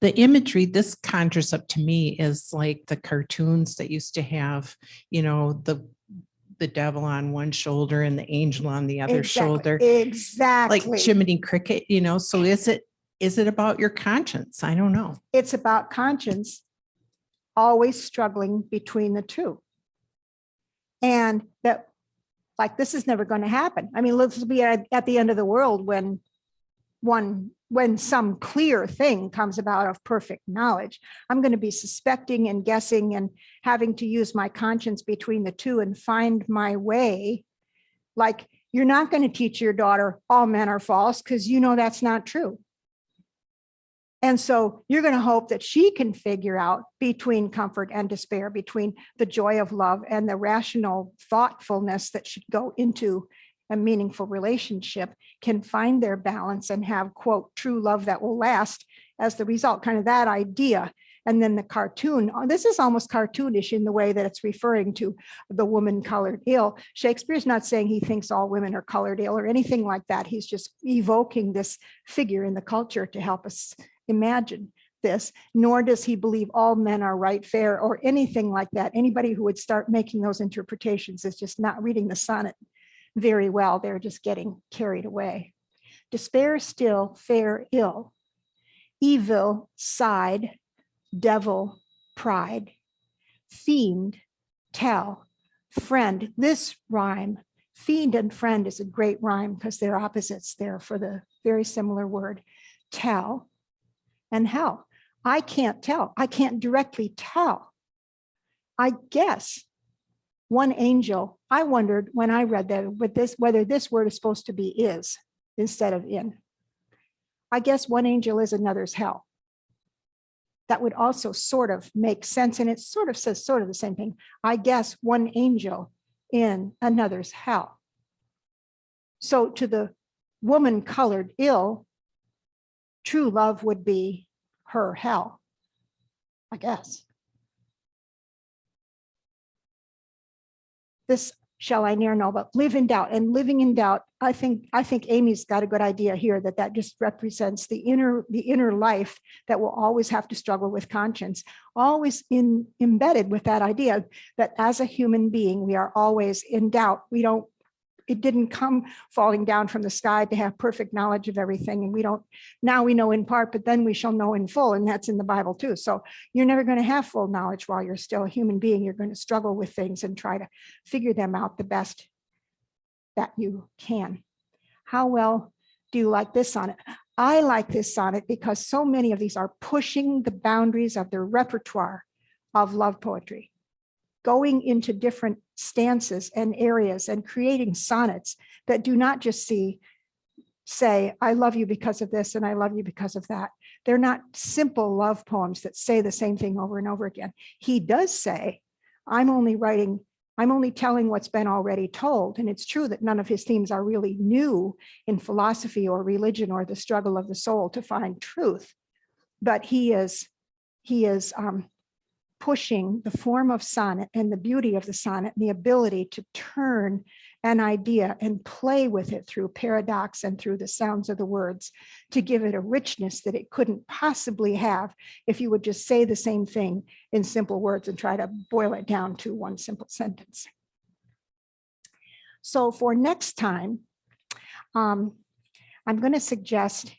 The imagery this conjures up to me is like the cartoons that used to have, the devil on one shoulder and the angel on the other shoulder, Exactly. like Jiminy Cricket, so is it about your conscience? I don't know. It's about conscience always struggling between the two. And that, like, this is never going to happen. I mean, let's be at the end of the world when some clear thing comes about of perfect knowledge. I'm going to be suspecting and guessing and having to use my conscience between the two and find my way. Like, you're not going to teach your daughter all men are false because that's not true. And so you're going to hope that she can figure out between comfort and despair, between the joy of love and the rational thoughtfulness that should go into a meaningful relationship, can find their balance and have, quote, true love that will last as the result, kind of that idea. And then the cartoon, this is almost cartoonish in the way that it's referring to the woman colored ill. Shakespeare's not saying he thinks all women are colored ill or anything like that. He's just evoking this figure in the culture to help us imagine this, nor does he believe all men are right, fair, or anything like that. Anybody who would start making those interpretations is just not reading the sonnet very well. They're just getting carried away. Despair still, fair ill, evil side, devil pride, fiend tell, friend. This rhyme, fiend and friend, is a great rhyme because they're opposites there for the very similar word, tell and hell. I can't tell. I can't directly tell. I guess one angel, I wondered when I read that with this, whether this word is supposed to be is instead of in. I guess one angel is another's hell. That would also sort of make sense. And it sort of says sort of the same thing. I guess one angel in another's hell. So to the woman colored ill, true love would be her hell, I guess. This shall I ne'er know, but live in doubt. And living in doubt, I think Amy's got a good idea here that just represents the inner life that will always have to struggle with conscience, always embedded with that idea that as a human being, we are always in doubt. We don't it didn't come falling down from the sky to have perfect knowledge of everything. And we don't, now we know in part, but then we shall know in full. And that's in the Bible too. So you're never going to have full knowledge while you're still a human being. You're going to struggle with things and try to figure them out the best that you can. How well do you like this sonnet? I like this sonnet because so many of these are pushing the boundaries of the repertoire of love poetry, going into different stances and areas and creating sonnets that do not just say, I love you because of this and I love you because of that. They're not simple love poems that say the same thing over and over again. He does say, I'm only telling what's been already told. And it's true that none of his themes are really new in philosophy or religion or the struggle of the soul to find truth. But he is pushing the form of sonnet and the beauty of the sonnet and the ability to turn an idea and play with it through paradox and through the sounds of the words to give it a richness that it couldn't possibly have if you would just say the same thing in simple words and try to boil it down to one simple sentence. So for next time, I'm going to suggest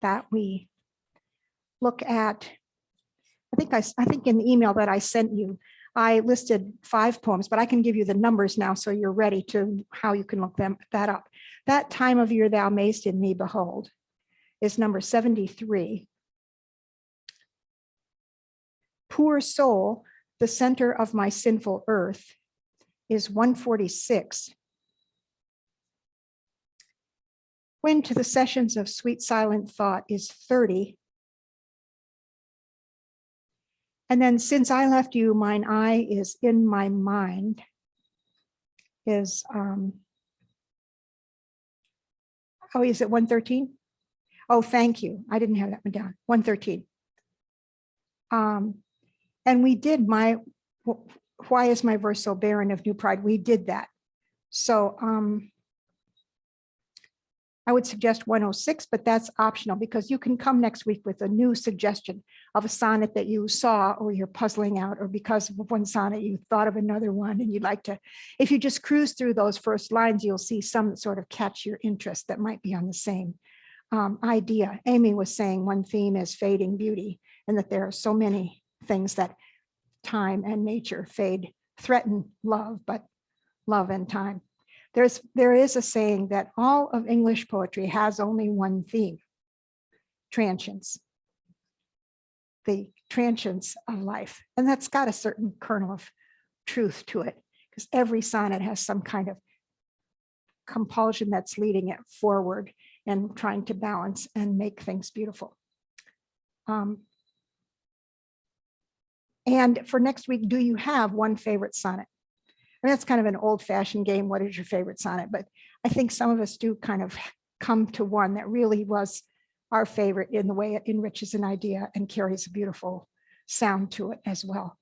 that we look at, I think in the email that I sent you, I listed 5 poems, but I can give you the numbers now so you're ready to how you can look that up. That time of year thou mayst in me behold is number 73. Poor soul, the center of my sinful earth is 146. When to the sessions of sweet silent thought is 30. And then since I left you, mine eye is in my mind is, is it 113? Oh, thank you. I didn't have that one down. 113. And we did why is my verse so barren of new pride? We did that. So I would suggest 106, but that's optional because you can come next week with a new suggestion of a sonnet that you saw or you're puzzling out, or because of one sonnet you thought of another one and you'd like to, if you just cruise through those first lines, you'll see some that sort of catch your interest that might be on the same idea. Amy was saying one theme is fading beauty, and that there are so many things that time and nature threaten love, but love and time. There is a saying that all of English poetry has only one theme: transience, the transience of life. And that's got a certain kernel of truth to it, because every sonnet has some kind of compulsion that's leading it forward and trying to balance and make things beautiful. And for next week, do you have one favorite sonnet? I mean, that's kind of an old-fashioned game. What is your favorite sonnet? But I think some of us do kind of come to one that really was our favorite in the way it enriches an idea and carries a beautiful sound to it as well.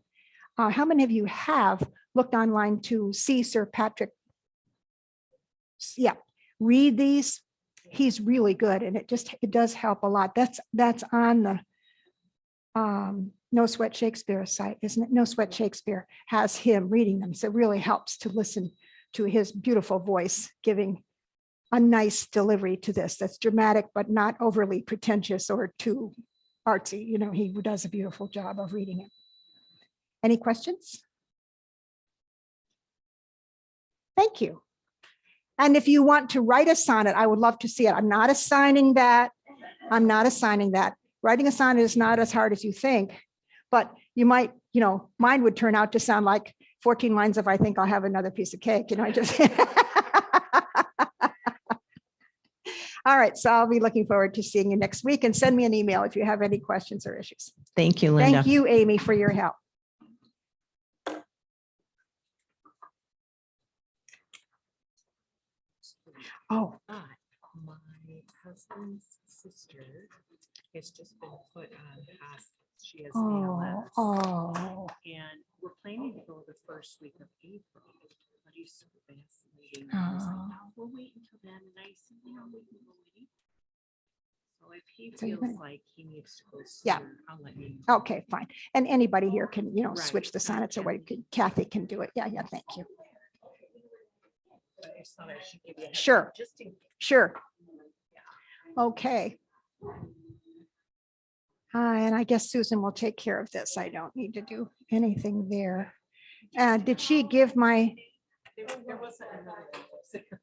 How many of you have looked online to see Sir Patrick? Yeah, read these. He's really good, and it does help a lot. That's on the No Sweat Shakespeare site, isn't it? No Sweat Shakespeare has him reading them. So it really helps to listen to his beautiful voice, giving a nice delivery to this that's dramatic, but not overly pretentious or too artsy. You know, he does a beautiful job of reading it. Any questions? Thank you. And if you want to write a sonnet, I would love to see it. I'm not assigning that. Writing a sonnet is not as hard as you think, but you might, mine would turn out to sound like 14 lines of I think I'll have another piece of cake. I just. All right, so I'll be looking forward to seeing you next week, and send me an email if you have any questions or issues. Thank you, Linda. Thank you, Amy, for your help. Oh, But my husband's sister has just been put on hospice. She has ALS. oh, And we're planning to go the first week of April. But he's so fascinating. And he's like, Oh. no, we'll wait until then. And I said, we can go wait. So if he So you're feels gonna- like he needs to go Yeah. sooner, I'll let you know. okay, fine. And anybody here can, Right. switch the sonnets away. Kathy can do it. Yeah, thank you. but I just thought I should give you a heads up, Sure. Just in Sure. Okay. And I guess Susan will take care of this. I don't need to do anything there. Did she give my, there wasn't another one, was there?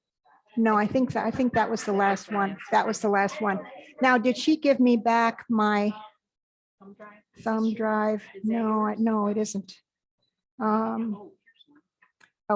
no, I think that was the last one. That was the last one. Now, did she give me back my Thumb drive? thumb drive? Is that No, yours? no, it isn't. Oh,